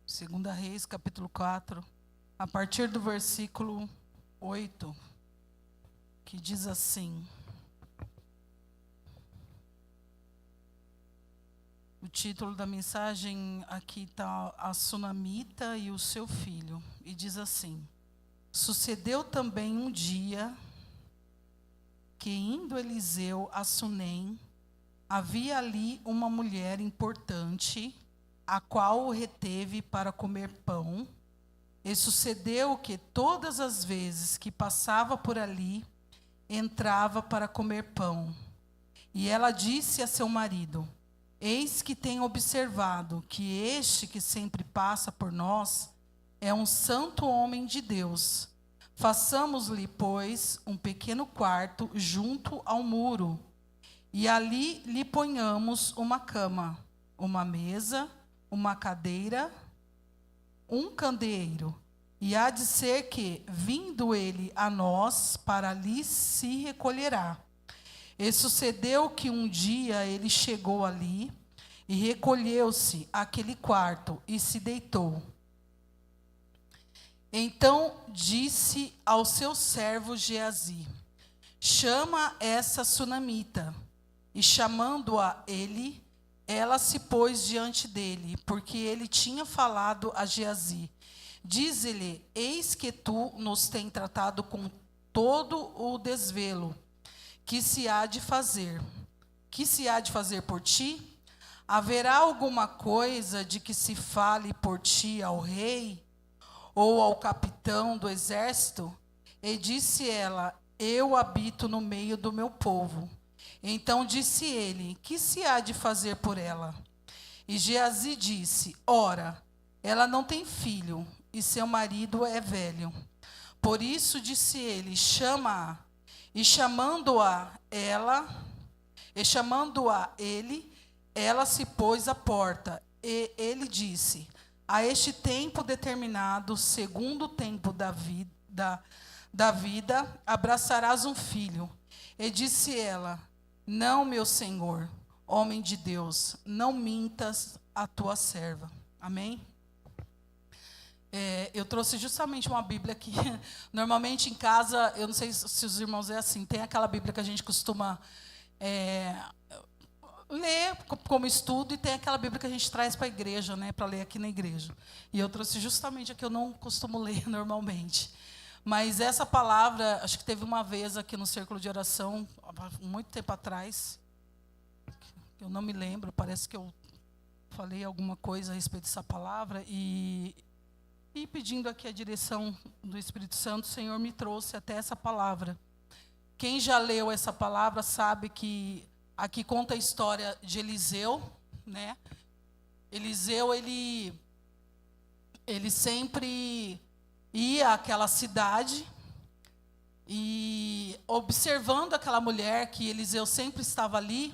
Segunda Reis, capítulo 4, a partir do versículo 8, que diz assim: o título da mensagem aqui está A Sunamita e o seu filho, e diz assim: sucedeu também um dia que, indo Eliseu a Sunem, havia ali uma mulher importante, a qual o reteve para comer pão, e sucedeu que todas as vezes que passava por ali, entrava para comer pão. E ela disse a seu marido: eis que tenho observado que este que sempre passa por nós é um santo homem de Deus. Façamos-lhe, pois, um pequeno quarto junto ao muro, e ali lhe ponhamos uma cama, uma mesa, uma cadeira, um candeeiro, e há de ser que, vindo ele a nós, para ali se recolherá. E sucedeu que um dia ele chegou ali, e recolheu-se àquele quarto, e se deitou. Então disse ao seu servo Geazi: chama essa sunamita. E chamando-a ele, ela se pôs diante dele, porque ele tinha falado a Geazi: dize-lhe, eis que tu nos tem tratado com todo o desvelo, que se há de fazer? Que se há de fazer por ti? Haverá alguma coisa de que se fale por ti ao rei, ou ao capitão do exército? E disse ela: eu habito no meio do meu povo. Então disse ele: que se há de fazer por ela? E Geazi disse: ora, ela não tem filho, e seu marido é velho. Por isso disse ele: chama-a. E chamando-a ele, ela se pôs à porta. E ele disse: a este tempo determinado, segundo o tempo da vida, abraçarás um filho. E disse ela: não, meu senhor, homem de Deus, não mintas a tua serva. Amém? Eu trouxe justamente uma Bíblia que, normalmente em casa, eu não sei se os irmãos é assim, tem aquela Bíblia que a gente costuma ler como estudo, e tem aquela Bíblia que a gente traz para a igreja, né, para ler aqui na igreja. E eu trouxe justamente a que eu não costumo ler normalmente. Mas essa palavra, acho que teve uma vez aqui no círculo de oração, há muito tempo atrás, eu não me lembro, parece que eu falei alguma coisa a respeito dessa palavra, e pedindo aqui a direção do Espírito Santo, o Senhor me trouxe até essa palavra. Quem já leu essa palavra sabe que aqui conta a história de Eliseu, né? Eliseu, ele sempre ia àquela cidade e, observando aquela mulher que Eliseu sempre estava ali,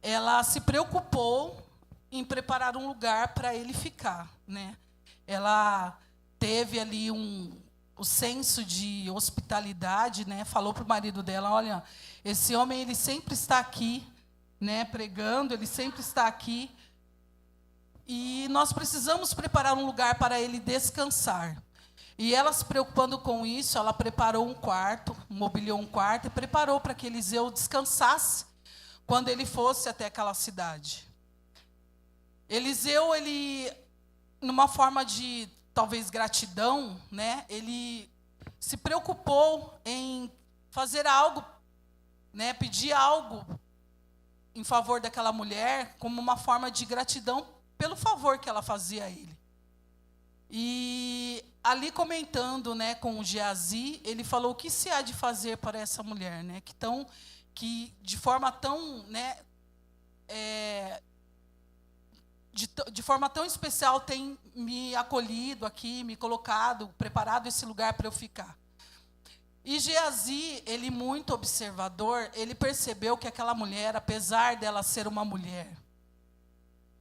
ela se preocupou em preparar um lugar para ele ficar, né? Ela teve ali o senso de hospitalidade, né? Falou para o marido dela: olha, esse homem, ele sempre está aqui, né, pregando, ele sempre está aqui, e nós precisamos preparar um lugar para ele descansar. E ela, se preocupando com isso, ela preparou um quarto, mobiliou um quarto e preparou para que Eliseu descansasse quando ele fosse até aquela cidade. Eliseu, ele, numa forma de, talvez, gratidão, né, ele se preocupou em fazer algo, né, pedir algo em favor daquela mulher, como uma forma de gratidão pelo favor que ela fazia a ele. E ali comentando, né, com o Geazi, ele falou: o que se há de fazer para essa mulher, né, que de forma tão, né, de forma tão especial tem me acolhido aqui, me colocado, preparado esse lugar para eu ficar. E Geazi, ele muito observador, ele percebeu que aquela mulher, apesar dela ser uma mulher,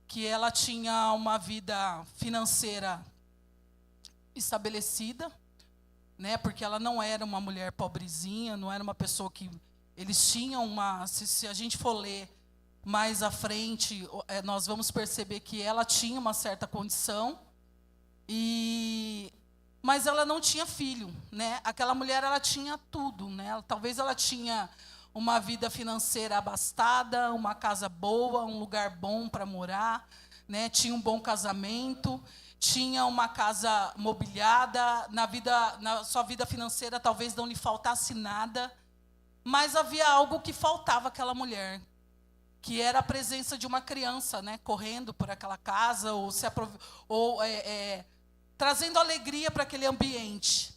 que ela tinha uma vida financeira estabelecida, né, porque ela não era uma mulher pobrezinha, não era uma pessoa que... Eles tinham uma... Se a gente for ler mais à frente, nós vamos perceber que ela tinha uma certa condição, mas ela não tinha filho, né? Aquela mulher, ela tinha tudo, né? Talvez ela tinha uma vida financeira abastada, uma casa boa, um lugar bom para morar, né? Tinha um bom casamento, tinha uma casa mobiliada, na sua vida financeira talvez não lhe faltasse nada, mas havia algo que faltava àquela mulher, que era a presença de uma criança, né, correndo por aquela casa, trazendo alegria para aquele ambiente.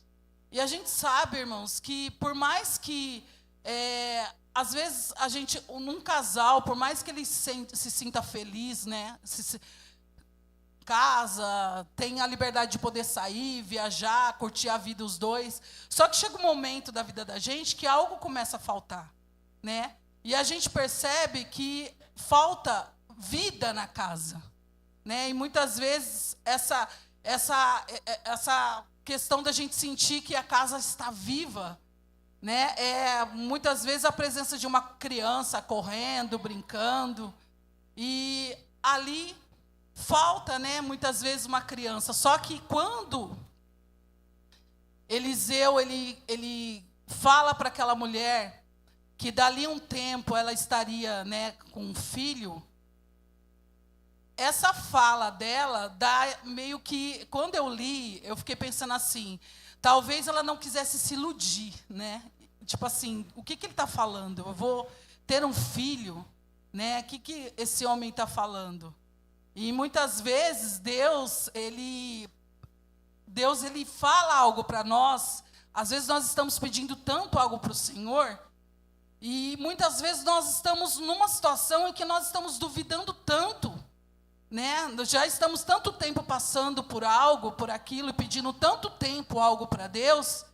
E a gente sabe, irmãos, que por mais que, às vezes, num casal, por mais que ele se sinta feliz, né, casa, tem a liberdade de poder sair, viajar, curtir a vida os dois, só que chega um momento da vida da gente que algo começa a faltar, né? E a gente percebe que falta vida na casa, né? E muitas vezes essa questão da gente sentir que a casa está viva, né? Muitas vezes a presença de uma criança correndo, brincando, e ali falta, né, muitas vezes uma criança. Só que quando Eliseu ele fala para aquela mulher que dali um tempo ela estaria, né, com um filho, essa fala dela dá meio que, quando eu li, eu fiquei pensando assim, talvez ela não quisesse se iludir, né? Tipo assim, o que ele está falando? Eu vou ter um filho, né? O que esse homem está falando? E muitas vezes Deus ele fala algo para nós. Às vezes nós estamos pedindo tanto algo para o Senhor, e muitas vezes nós estamos numa situação em que nós estamos duvidando tanto, né? Já estamos tanto tempo passando por algo, por aquilo, e pedindo tanto tempo algo para Deus,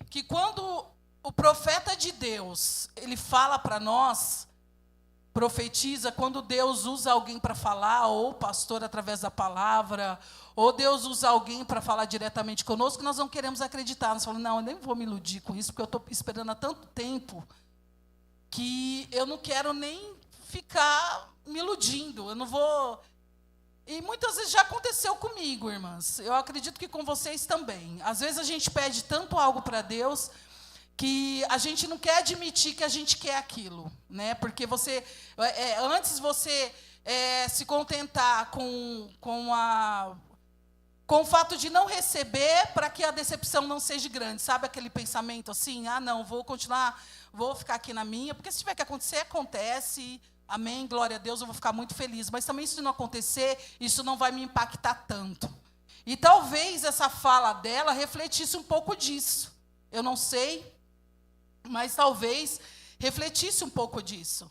que quando o profeta de Deus ele fala para nós, profetiza, quando Deus usa alguém para falar, ou o pastor através da palavra, ou Deus usa alguém para falar diretamente conosco, nós não queremos acreditar. Nós falamos, não, eu nem vou me iludir com isso, porque eu estou esperando há tanto tempo, que eu não quero nem ficar me iludindo, eu não vou... E muitas vezes já aconteceu comigo, irmãs, eu acredito que com vocês também. Às vezes a gente pede tanto algo para Deus, que a gente não quer admitir que a gente quer aquilo, né? Porque antes você se contentar com o fato de não receber, para que a decepção não seja grande, sabe aquele pensamento assim, não, vou continuar, vou ficar aqui na minha, porque se tiver que acontecer, acontece, amém, glória a Deus, eu vou ficar muito feliz, mas também se não acontecer, isso não vai me impactar tanto. E talvez essa fala dela refletisse um pouco disso, eu não sei, mas talvez refletisse um pouco disso.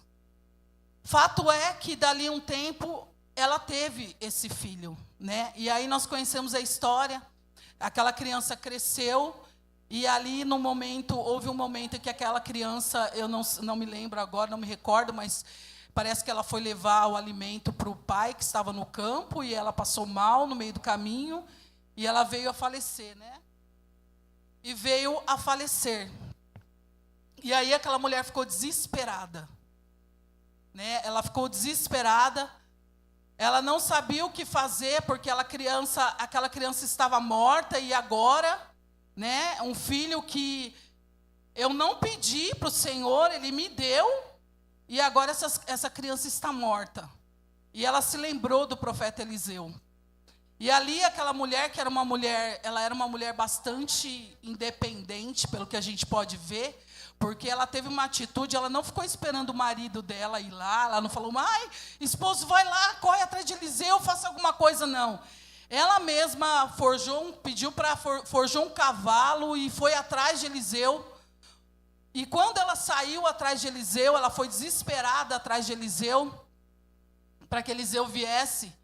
Fato é que dali um tempo ela teve esse filho, né? E aí nós conhecemos a história. Aquela criança cresceu e ali houve um momento em que aquela criança, eu não me lembro agora, não me recordo, mas parece que ela foi levar o alimento para o pai que estava no campo e ela passou mal no meio do caminho e ela veio a falecer, né? E veio a falecer. E aí aquela mulher ficou desesperada, né? Ela ficou desesperada, ela não sabia o que fazer, porque aquela criança estava morta, e agora, né, um filho que eu não pedi para o Senhor, Ele me deu, e agora essa criança está morta. e ela se lembrou do profeta Eliseu. E ali aquela mulher, que era uma mulher, ela era uma mulher bastante independente, pelo que a gente pode ver, porque ela teve uma atitude, ela não ficou esperando o marido dela ir lá, ela não falou, ai, esposo, vai lá, corre atrás de Eliseu, faça alguma coisa, não. Ela mesma forjou um cavalo e foi atrás de Eliseu. E quando ela saiu atrás de Eliseu, ela foi desesperada atrás de Eliseu, para que Eliseu viesse.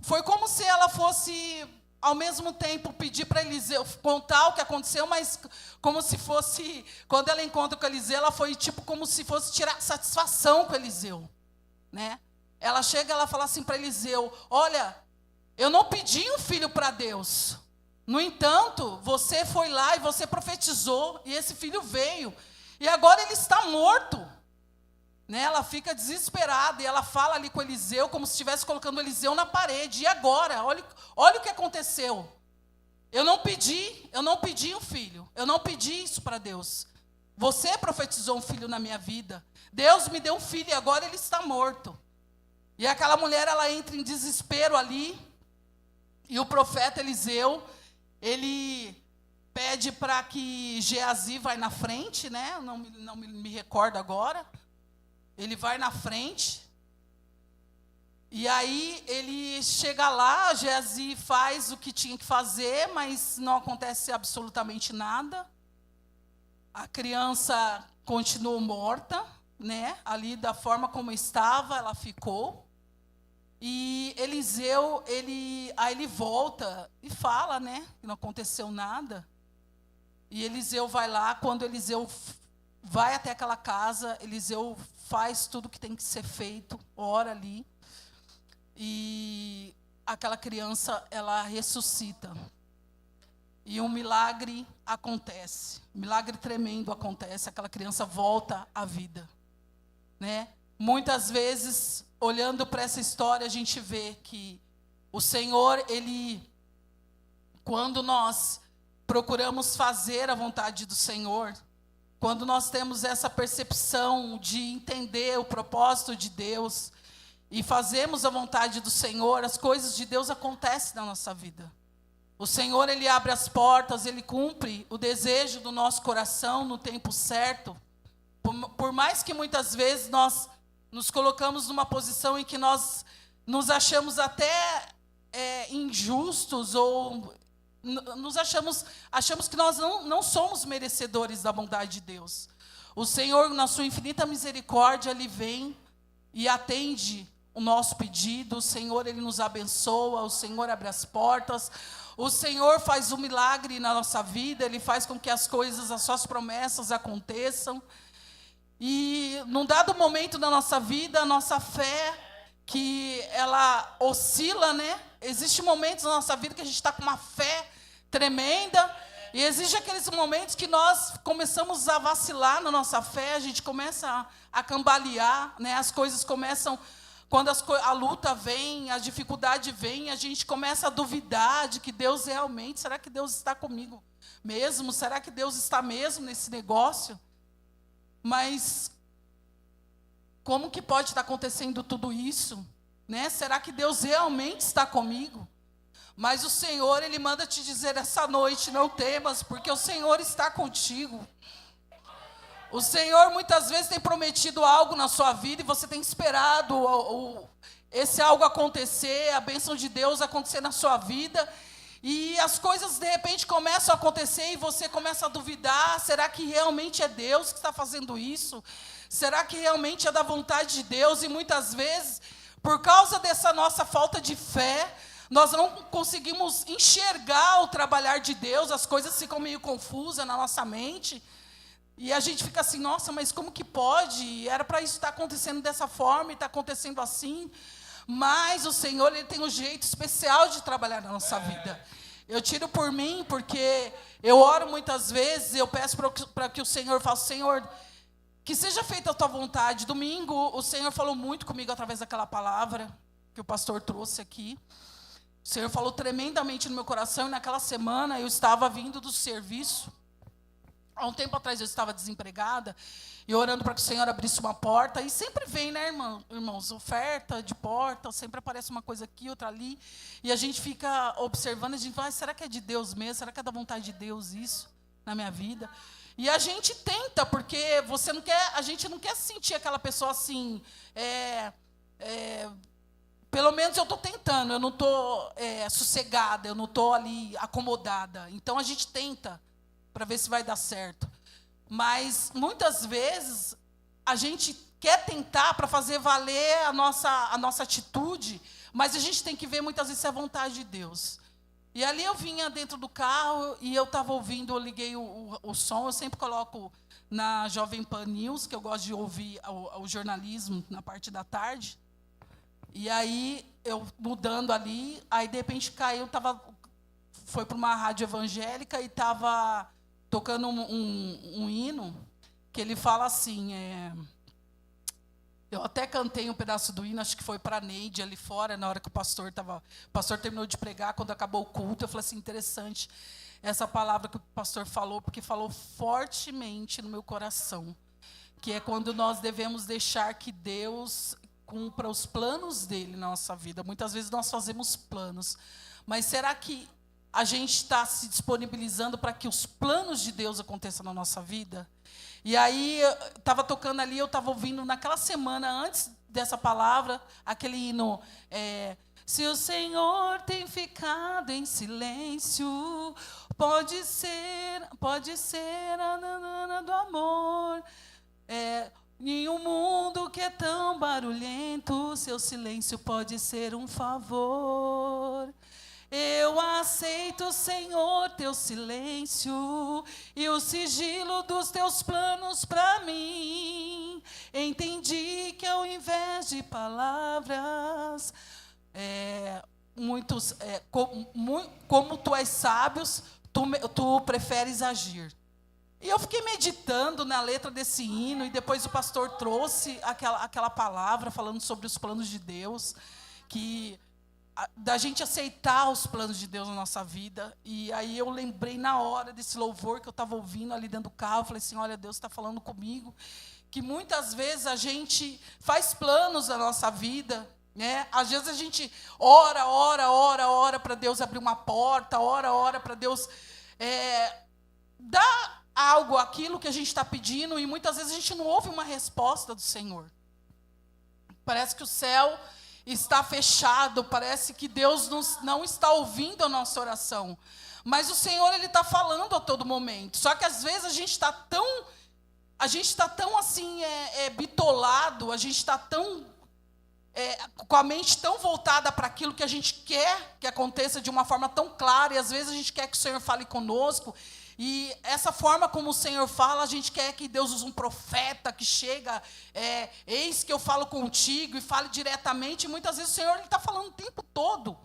Foi como se ela fosse, ao mesmo tempo, pedir para Eliseu contar o que aconteceu, mas como se fosse, quando ela encontra com Eliseu, ela foi tipo como se fosse tirar satisfação com Eliseu, né? Ela chega, ela fala assim para Eliseu, olha, eu não pedi um filho para Deus, no entanto, você foi lá e você profetizou, e esse filho veio, e agora ele está morto. Né? Ela fica desesperada, e ela fala ali com Eliseu, como se estivesse colocando Eliseu na parede, e agora? Olha o que aconteceu. Eu não pedi um filho, eu não pedi isso para Deus. Você profetizou um filho na minha vida, Deus me deu um filho, e agora ele está morto. E aquela mulher, ela entra em desespero ali, e o profeta Eliseu, ele pede para que Geazi vai na frente, né? Não me recordo agora. Ele vai na frente, e aí ele chega lá, Geazi faz o que tinha que fazer, mas não acontece absolutamente nada. A criança continuou morta, né? Ali da forma como estava, ela ficou. E Eliseu, aí ele volta e fala, né? Que não aconteceu nada. E Eliseu vai lá, quando Eliseu vai até aquela casa, Eliseu faz tudo que tem que ser feito, ora ali. E aquela criança, ela ressuscita. E um milagre acontece. Um milagre tremendo acontece. Aquela criança volta à vida. Né? Muitas vezes, olhando para essa história, a gente vê que o Senhor, quando nós procuramos fazer a vontade do Senhor, quando nós temos essa percepção de entender o propósito de Deus e fazemos a vontade do Senhor, as coisas de Deus acontecem na nossa vida. O Senhor, Ele abre as portas, Ele cumpre o desejo do nosso coração no tempo certo. Por mais que muitas vezes nós nos colocamos numa posição em que nós nos achamos até injustos, ou achamos que nós não somos merecedores da bondade de Deus. O Senhor, na sua infinita misericórdia, Ele vem e atende o nosso pedido. O Senhor, Ele nos abençoa, o Senhor abre as portas, o Senhor faz um milagre na nossa vida, Ele faz com que as coisas, as suas promessas aconteçam. E num dado momento da nossa vida, a nossa fé, que ela oscila, né? Existem momentos na nossa vida que a gente está com uma fé tremenda, e existem aqueles momentos que nós começamos a vacilar na nossa fé, a gente começa a cambalear, né? As coisas começam, quando a luta vem, a dificuldade vem, a gente começa a duvidar de que Deus realmente, será que Deus está comigo mesmo? Será que Deus está mesmo nesse negócio? Mas como que pode estar acontecendo tudo isso? Né? Será que Deus realmente está comigo? Mas o Senhor, Ele manda te dizer essa noite, não temas, porque o Senhor está contigo. O Senhor muitas vezes tem prometido algo na sua vida e você tem esperado esse algo acontecer, a bênção de Deus acontecer na sua vida. E as coisas de repente começam a acontecer e você começa a duvidar, será que realmente é Deus que está fazendo isso? Será que realmente é da vontade de Deus? E muitas vezes, por causa dessa nossa falta de fé, nós não conseguimos enxergar o trabalhar de Deus, as coisas ficam meio confusas na nossa mente, e a gente fica assim, nossa, mas como que pode? Era para isso estar acontecendo dessa forma e está acontecendo assim. Mas o Senhor, Ele tem um jeito especial de trabalhar na nossa vida. Eu tiro por mim, porque eu oro muitas vezes, eu peço para que o Senhor faça, Senhor, que seja feita a Tua vontade. Domingo, o Senhor falou muito comigo através daquela palavra que o pastor trouxe aqui. O Senhor falou tremendamente no meu coração, e naquela semana eu estava vindo do serviço, Há um tempo atrás eu estava desempregada e orando para que o Senhor abrisse uma porta. E sempre vem, né, irmãos, oferta de porta, sempre aparece uma coisa aqui, outra ali. E a gente fica observando, a gente fala, será que é de Deus mesmo? Será que é da vontade de Deus isso na minha vida? E a gente tenta, porque a gente não quer sentir aquela pessoa assim, pelo menos eu estou tentando, eu não estou sossegada, eu não estou ali acomodada. Então a gente tenta para ver se vai dar certo. Mas muitas vezes a gente quer tentar para fazer valer a nossa atitude, mas a gente tem que ver muitas vezes se é a vontade de Deus. E ali eu vinha dentro do carro e eu estava ouvindo, eu liguei o som, eu sempre coloco na Jovem Pan News, que eu gosto de ouvir o jornalismo na parte da tarde. E aí, eu mudando ali, aí de repente caiu, foi para uma rádio evangélica e estava tocando um hino, que ele fala assim, eu até cantei um pedaço do hino, acho que foi para a Neide ali fora, na hora que o pastor terminou de pregar, quando acabou o culto, eu falei assim, interessante essa palavra que o pastor falou, porque falou fortemente no meu coração, que é quando nós devemos deixar que Deus cumpra os planos dele na nossa vida. Muitas vezes nós fazemos planos, mas será que a gente está se disponibilizando para que os planos de Deus aconteçam na nossa vida? E aí, estava tocando ali, eu estava ouvindo naquela semana, antes dessa palavra, aquele hino, se o Senhor tem ficado em silêncio, pode ser a nanana do amor, em um mundo que é tão barulhento, seu silêncio pode ser um favor. Eu aceito, Senhor, teu silêncio e o sigilo dos teus planos para mim. Entendi que ao invés de palavras, como tu és sábios, tu preferes agir. E eu fiquei meditando na letra desse hino, e depois o pastor trouxe aquela palavra falando sobre os planos de Deus, da gente aceitar os planos de Deus na nossa vida. E aí eu lembrei na hora desse louvor que eu estava ouvindo ali dentro do carro, eu falei assim, olha, Deus está falando comigo, que muitas vezes a gente faz planos na nossa vida, né? Às vezes a gente ora para Deus abrir uma porta, ora para Deus dar algo, aquilo que a gente está pedindo, e muitas vezes a gente não ouve uma resposta do Senhor. Parece que o céu está fechado, parece que Deus não está ouvindo a nossa oração. Mas o Senhor, Ele está falando a todo momento. Só que às vezes a gente está tão assim, bitolado, a gente está tão com a mente tão voltada para aquilo que a gente quer que aconteça de uma forma tão clara, e às vezes a gente quer que o Senhor fale conosco, e essa forma como o Senhor fala, a gente quer que Deus use um profeta que chega, eis que eu falo contigo, e fale diretamente, e muitas vezes o Senhor está falando o tempo todo.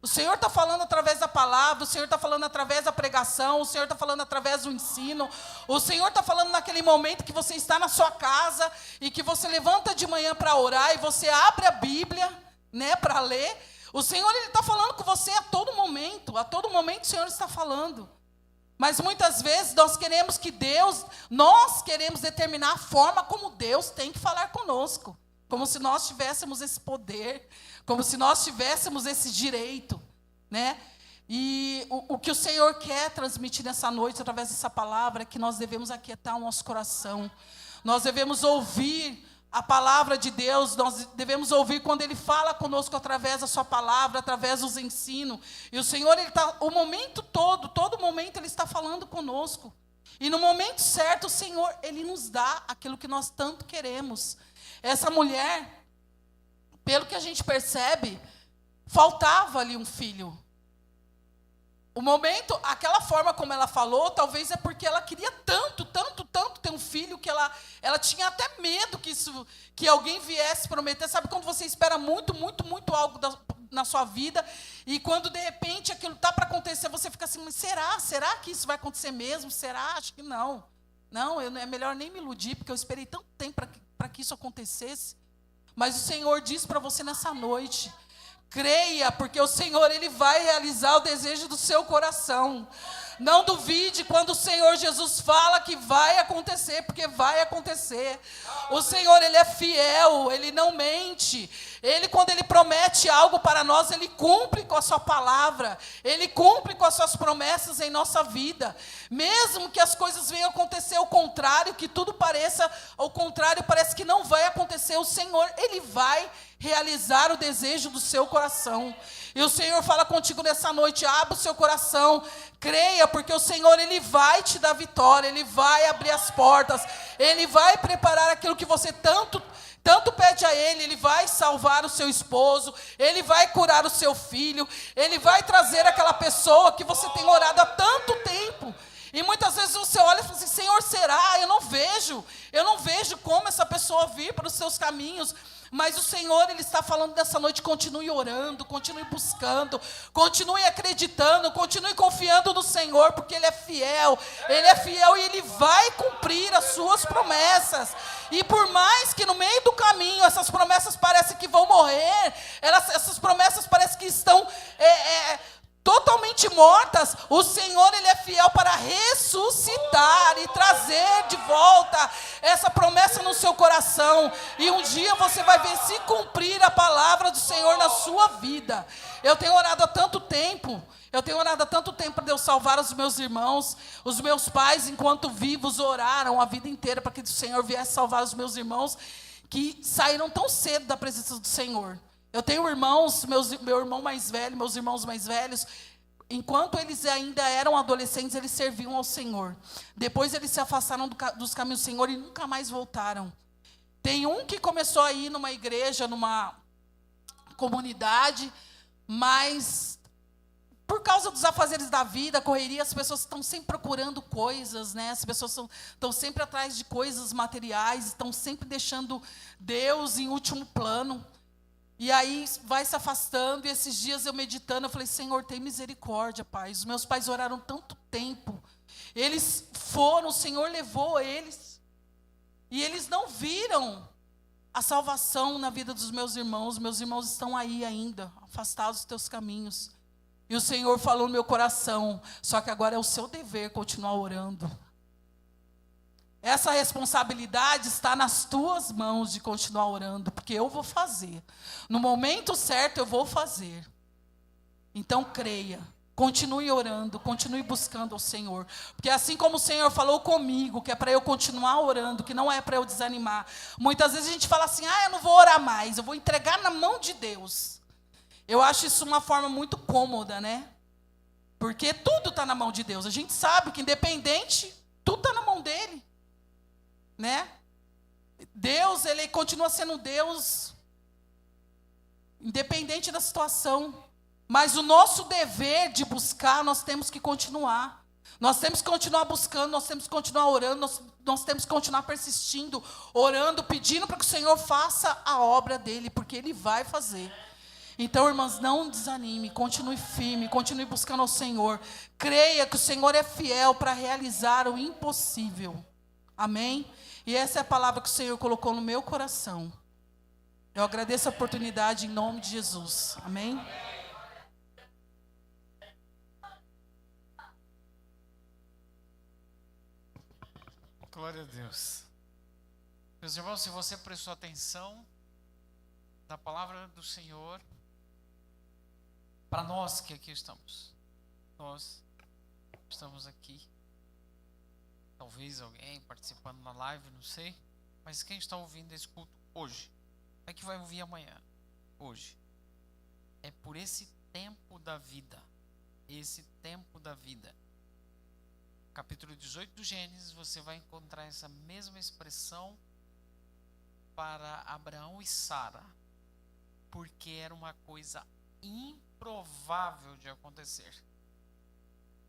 O Senhor está falando através da palavra, o Senhor está falando através da pregação, o Senhor está falando através do ensino, o Senhor está falando naquele momento que você está na sua casa e que você levanta de manhã para orar e você abre a Bíblia, né, para ler. O Senhor, Ele está falando com você a todo momento o Senhor está falando. Mas muitas vezes nós queremos determinar a forma como Deus tem que falar conosco, como se nós tivéssemos esse poder, como se nós tivéssemos esse direito, né? E o que o Senhor quer transmitir nessa noite, através dessa palavra, é que nós devemos aquietar o nosso coração. Nós devemos ouvir a palavra de Deus, nós devemos ouvir quando Ele fala conosco através da sua palavra, através dos ensinos. E o Senhor, Ele está, o momento todo momento Ele está falando conosco. E no momento certo, o Senhor, Ele nos dá aquilo que nós tanto queremos. Essa mulher, pelo que a gente percebe, faltava ali um filho. O momento, aquela forma como ela falou, talvez é porque ela queria tanto ter um filho, que ela tinha até medo que alguém viesse prometer. Sabe quando você espera muito algo na sua vida, e quando de repente aquilo está para acontecer, você fica assim, mas será que isso vai acontecer mesmo? Será? Acho que não. Não, é melhor nem me iludir, porque eu esperei tanto tempo para que isso acontecesse. Mas o Senhor diz para você nessa noite, creia, porque o Senhor, Ele vai realizar o desejo do seu coração. Não duvide quando o Senhor Jesus fala que vai acontecer, porque vai acontecer. O Senhor, Ele é fiel, Ele não mente. Ele, quando Ele promete algo para nós, Ele cumpre com a sua palavra. Ele cumpre com as suas promessas em nossa vida. Mesmo que as coisas venham acontecer ao contrário, que tudo pareça ao contrário, parece que não vai acontecer, o Senhor, Ele vai realizar o desejo do seu coração. E o Senhor fala contigo nessa noite: abra o seu coração, creia, porque o Senhor, Ele vai te dar vitória, Ele vai abrir as portas, Ele vai preparar aquilo que você tanto pede a Ele. Ele vai salvar o seu esposo, Ele vai curar o seu filho, Ele vai trazer aquela pessoa que você tem orado há tanto tempo. E muitas vezes você olha e fala assim: Senhor, será? Eu não vejo como essa pessoa vir para os seus caminhos. Mas o Senhor, Ele está falando nessa noite: continue orando, continue buscando, continue acreditando, continue confiando no Senhor, porque Ele é fiel e Ele vai cumprir as suas promessas. E por mais que no meio do caminho essas promessas parecem que vão morrer, essas promessas parecem que estão totalmente mortas, o Senhor, Ele é fiel para ressuscitar e trazer de volta essa promessa no seu coração, e um dia você vai ver se cumprir a palavra do Senhor na sua vida. Eu tenho orado há tanto tempo para Deus salvar os meus irmãos. Os meus pais, enquanto vivos, oraram a vida inteira para que o Senhor viesse salvar os meus irmãos, que saíram tão cedo da presença do Senhor. Eu tenho irmãos, meu irmão mais velho, meus irmãos mais velhos, enquanto eles ainda eram adolescentes, eles serviam ao Senhor. Depois eles se afastaram dos caminhos do Senhor e nunca mais voltaram. Tem um que começou a ir numa igreja, numa comunidade, mas por causa dos afazeres da vida, correria, as pessoas estão sempre procurando coisas, né? As pessoas estão sempre atrás de coisas materiais, estão sempre deixando Deus em último plano. E aí vai se afastando, e esses dias eu meditando, eu falei: Senhor, tem misericórdia, Pai. Os meus pais oraram tanto tempo. Eles foram, o Senhor levou eles. E eles não viram a salvação na vida dos meus irmãos. Meus irmãos estão aí ainda, afastados dos teus caminhos. E o Senhor falou no meu coração: só que agora é o seu dever continuar orando. Essa responsabilidade está nas tuas mãos de continuar orando, porque eu vou fazer. No momento certo eu vou fazer. Então creia, continue orando, continue buscando ao Senhor. Porque assim como o Senhor falou comigo, que é para eu continuar orando, que não é para eu desanimar. Muitas vezes a gente fala assim: eu não vou orar mais, eu vou entregar na mão de Deus. Eu acho isso uma forma muito cômoda, né? Porque tudo está na mão de Deus. A gente sabe que independente, tudo está na mão dEle. Né? Deus, Ele continua sendo Deus, independente da situação. Mas o nosso dever de buscar, nós temos que continuar. Nós temos que continuar buscando, nós temos que continuar orando, nós temos que continuar persistindo, orando, pedindo para que o Senhor faça a obra dEle, porque Ele vai fazer. Então, irmãs, não desanime, continue firme, continue buscando ao Senhor. Creia que o Senhor é fiel para realizar o impossível. Amém? E essa é a palavra que o Senhor colocou no meu coração. Eu agradeço a oportunidade em nome de Jesus. Amém? Glória a Deus. Meus irmãos, se você prestou atenção na palavra do Senhor, para nós que aqui estamos, nós estamos aqui. Talvez alguém participando na live, não sei. Mas quem está ouvindo esse culto hoje, é que vai ouvir amanhã. Hoje. É por esse tempo da vida. Esse tempo da vida. Capítulo 18 do Gênesis, você vai encontrar essa mesma expressão para Abraão e Sara. Porque era uma coisa improvável de acontecer.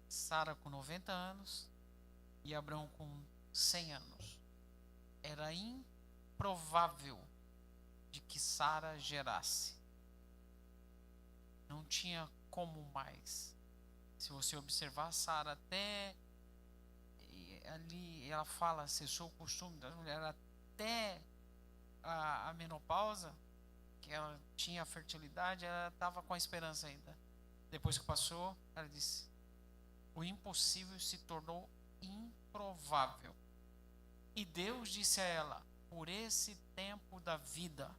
Sara com 90 anos. E Abraão com 100 anos. Era improvável de que Sara gerasse. Não tinha como mais. Se você observar, Sara até ali, ela fala, cessou o costume das mulheres até a menopausa, que ela tinha fertilidade, ela estava com a esperança ainda. Depois que passou, ela disse: o impossível se tornou improvável. E Deus disse a ela: por esse tempo da vida.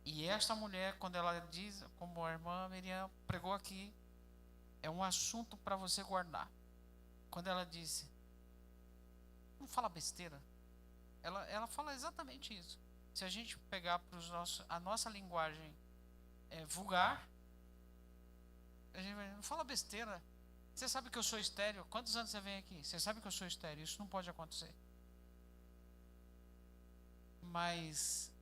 E esta mulher, quando ela diz, como a irmã Miriam pregou aqui, é um assunto para você guardar. Quando ela disse, não fala besteira, ela fala exatamente isso. Se a gente pegar para a nossa linguagem vulgar, a gente vai, não fala besteira. Você sabe que eu sou estéril? Quantos anos você vem aqui? Você sabe que eu sou estéril? Isso não pode acontecer. Mas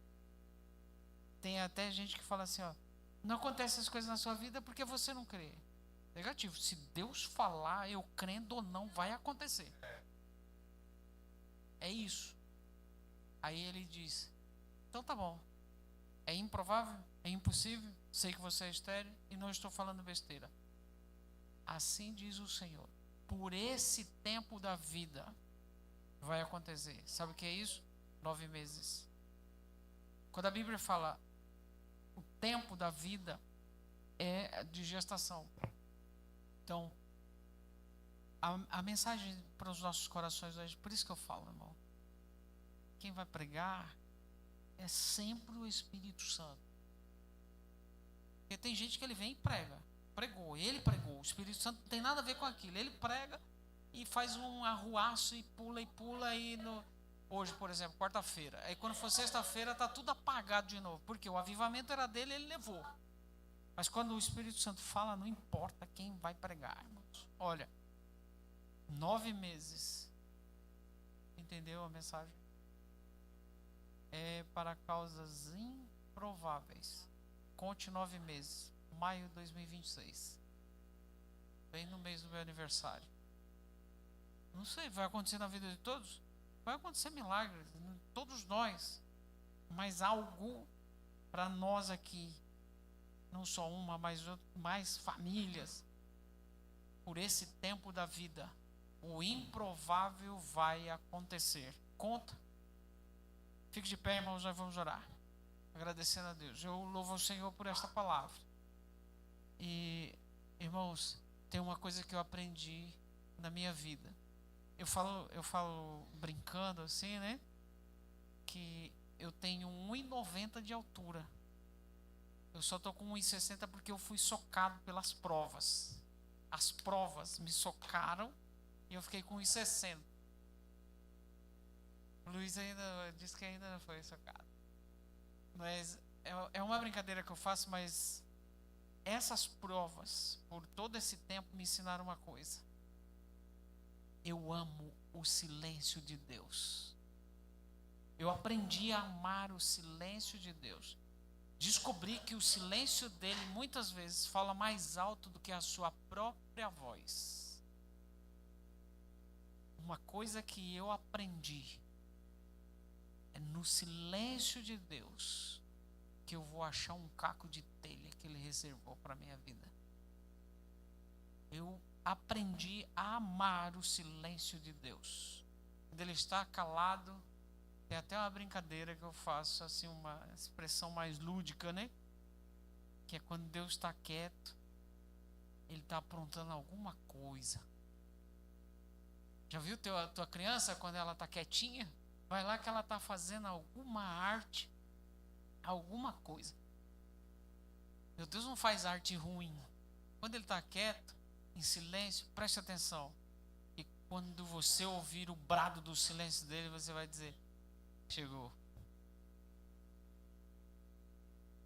tem até gente que fala assim, ó, não acontece essas coisas na sua vida porque você não crê. Negativo. Se Deus falar, eu crendo ou não, vai acontecer. É isso. Aí ele diz, então tá bom. É improvável? É impossível? Sei que você é estéril e não estou falando besteira. Assim diz o Senhor. Por esse tempo da vida vai acontecer. Sabe o que é isso? 9 meses. Quando a Bíblia fala o tempo da vida é de gestação. Então, a mensagem para os nossos corações hoje, por isso que eu falo, irmão, quem vai pregar é sempre o Espírito Santo. Porque tem gente que ele vem e prega. Ele pregou. O Espírito Santo não tem nada a ver com aquilo. Ele prega e faz um arruaço e pula aí no... Hoje, por exemplo, quarta-feira. Aí quando for sexta-feira, está tudo apagado de novo. Porque o avivamento era dele, ele levou. Mas quando o Espírito Santo fala, não importa quem vai pregar, irmãos. Olha, 9 meses. Entendeu a mensagem? É para causas improváveis. Conte 9 meses. Maio de 2026. Bem no mês do meu aniversário. Não sei, vai acontecer na vida de todos? Vai acontecer milagres, todos nós, mas algo para nós aqui, não só uma, mas mais famílias, por esse tempo da vida, o improvável vai acontecer. Conta. Fique de pé, irmãos, nós vamos orar, agradecendo a Deus. Eu louvo ao Senhor por esta palavra. E, irmãos, tem uma coisa que eu aprendi na minha vida. Eu falo brincando assim, né? Que eu tenho 1,90 de altura. Eu só estou com 1,60 porque eu fui socado pelas provas. As provas me socaram e eu fiquei com 1,60. O Luiz ainda disse que ainda não foi socado. Mas é uma brincadeira que eu faço, mas essas provas, por todo esse tempo, me ensinaram uma coisa. Eu amo o silêncio de Deus. Eu aprendi a amar o silêncio de Deus. Descobri que o silêncio dele muitas vezes fala mais alto do que a sua própria voz. Uma coisa que eu aprendi é no silêncio de Deus que eu vou achar um caco de telha que ele reservou para a minha vida. Eu aprendi a amar o silêncio de Deus. Quando ele está calado, tem até uma brincadeira que eu faço, assim, uma expressão mais lúdica, né? Que é quando Deus está quieto, ele está aprontando alguma coisa. Já viu a tua criança quando ela está quietinha? Vai lá que ela está fazendo alguma arte, alguma coisa. Meu Deus não faz arte ruim. Quando ele está quieto, em silêncio, preste atenção. E quando você ouvir o brado do silêncio dele, você vai dizer: chegou.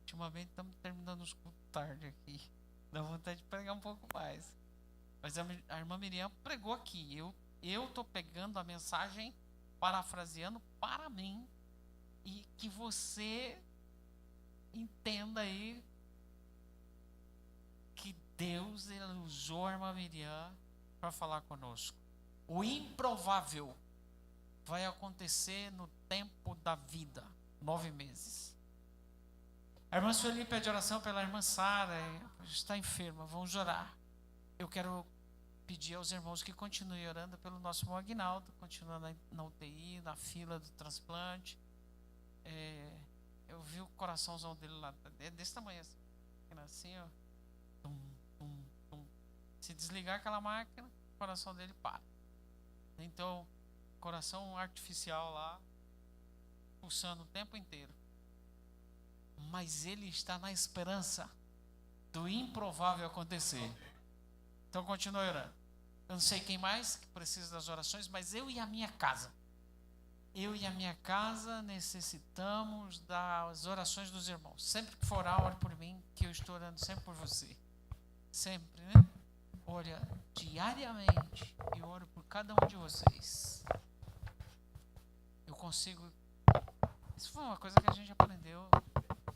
Ultimamente estamos terminando os cultos tarde aqui. Dá vontade de pregar um pouco mais. Mas a irmã Miriam pregou aqui. Eu estou pegando a mensagem, parafraseando para mim. E que você entenda aí que Deus, ele usou a irmã Miriam para falar conosco. O improvável vai acontecer no tempo da vida. 9 meses. A irmã Sueli pede oração pela irmã Sara, está enferma, vamos orar. Eu quero pedir aos irmãos que continuem orando pelo nosso irmão Aguinaldo, continuando na UTI, na fila do transplante. Eu vi o coraçãozão dele lá, é desse tamanho assim, ó. Se desligar aquela máquina, coração dele para. Então, coração artificial lá, pulsando o tempo inteiro. Mas ele está na esperança do improvável acontecer. Então continue orando. Eu não sei quem mais que precisa das orações, mas eu e a minha casa necessitamos das orações dos irmãos. Sempre que for orar, ore por mim, que eu estou orando sempre por você. Sempre, né? Olha, diariamente eu oro por cada um de vocês. Eu consigo. Isso foi uma coisa que a gente aprendeu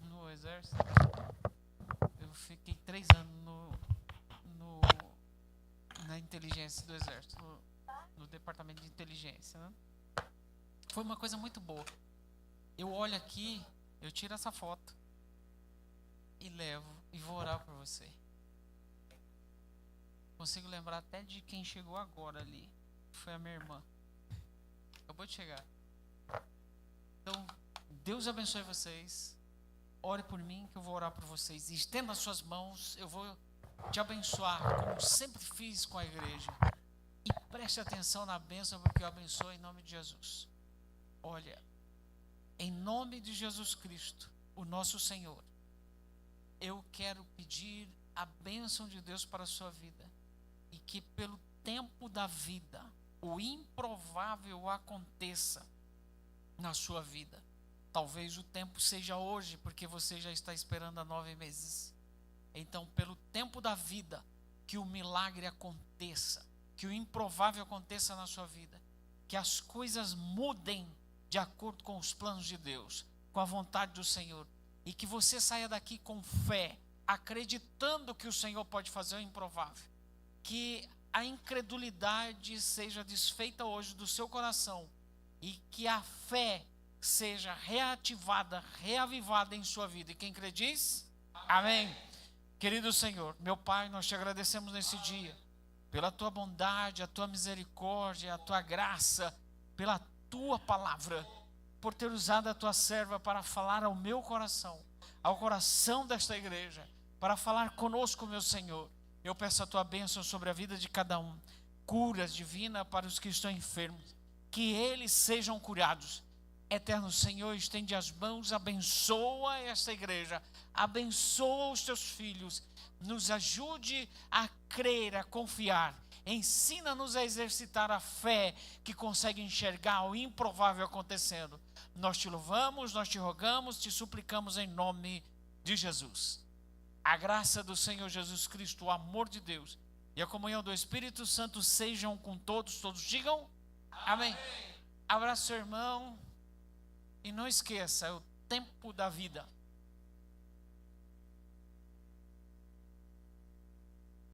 no exército. Eu fiquei 3 anos na inteligência do exército, no departamento de inteligência, né? Foi uma coisa muito boa. Eu olho aqui, eu tiro essa foto e levo e vou orar por você. Consigo lembrar até de quem chegou agora ali. Foi a minha irmã. Acabou de chegar. Então, Deus abençoe vocês. Ore por mim que eu vou orar por vocês. Estenda as suas mãos, eu vou te abençoar, como sempre fiz com a igreja. E preste atenção na bênção, porque eu abençoo em nome de Jesus. Olha, em nome de Jesus Cristo, o nosso Senhor, eu quero pedir a bênção de Deus para a sua vida. E que pelo tempo da vida, o improvável aconteça na sua vida. Talvez o tempo seja hoje, porque você já está esperando há 9 meses. Então, pelo tempo da vida, que o milagre aconteça, que o improvável aconteça na sua vida, que as coisas mudem de acordo com os planos de Deus, com a vontade do Senhor, e que você saia daqui com fé, acreditando que o Senhor pode fazer o improvável, que a incredulidade seja desfeita hoje do seu coração, e que a fé seja reativada, reavivada em sua vida. E quem crê diz? Amém. Querido Senhor, meu Pai, nós te agradecemos nesse dia, pela tua bondade, a tua misericórdia, a tua graça, pela tua palavra, por ter usado a tua serva para falar ao meu coração, ao coração desta igreja, para falar conosco, meu Senhor. Eu peço a tua bênção sobre a vida de cada um, curas divina para os que estão enfermos, que eles sejam curados. Eterno Senhor, estende as mãos, abençoa esta igreja, abençoa os teus filhos, nos ajude a crer, a confiar, ensina-nos a exercitar a fé que consegue enxergar o improvável acontecendo. Nós te louvamos, nós te rogamos, te suplicamos em nome de Jesus. A graça do Senhor Jesus Cristo, o amor de Deus e a comunhão do Espírito Santo sejam com todos, todos digam amém. Abraço seu irmão. E não esqueça, é o tempo da vida.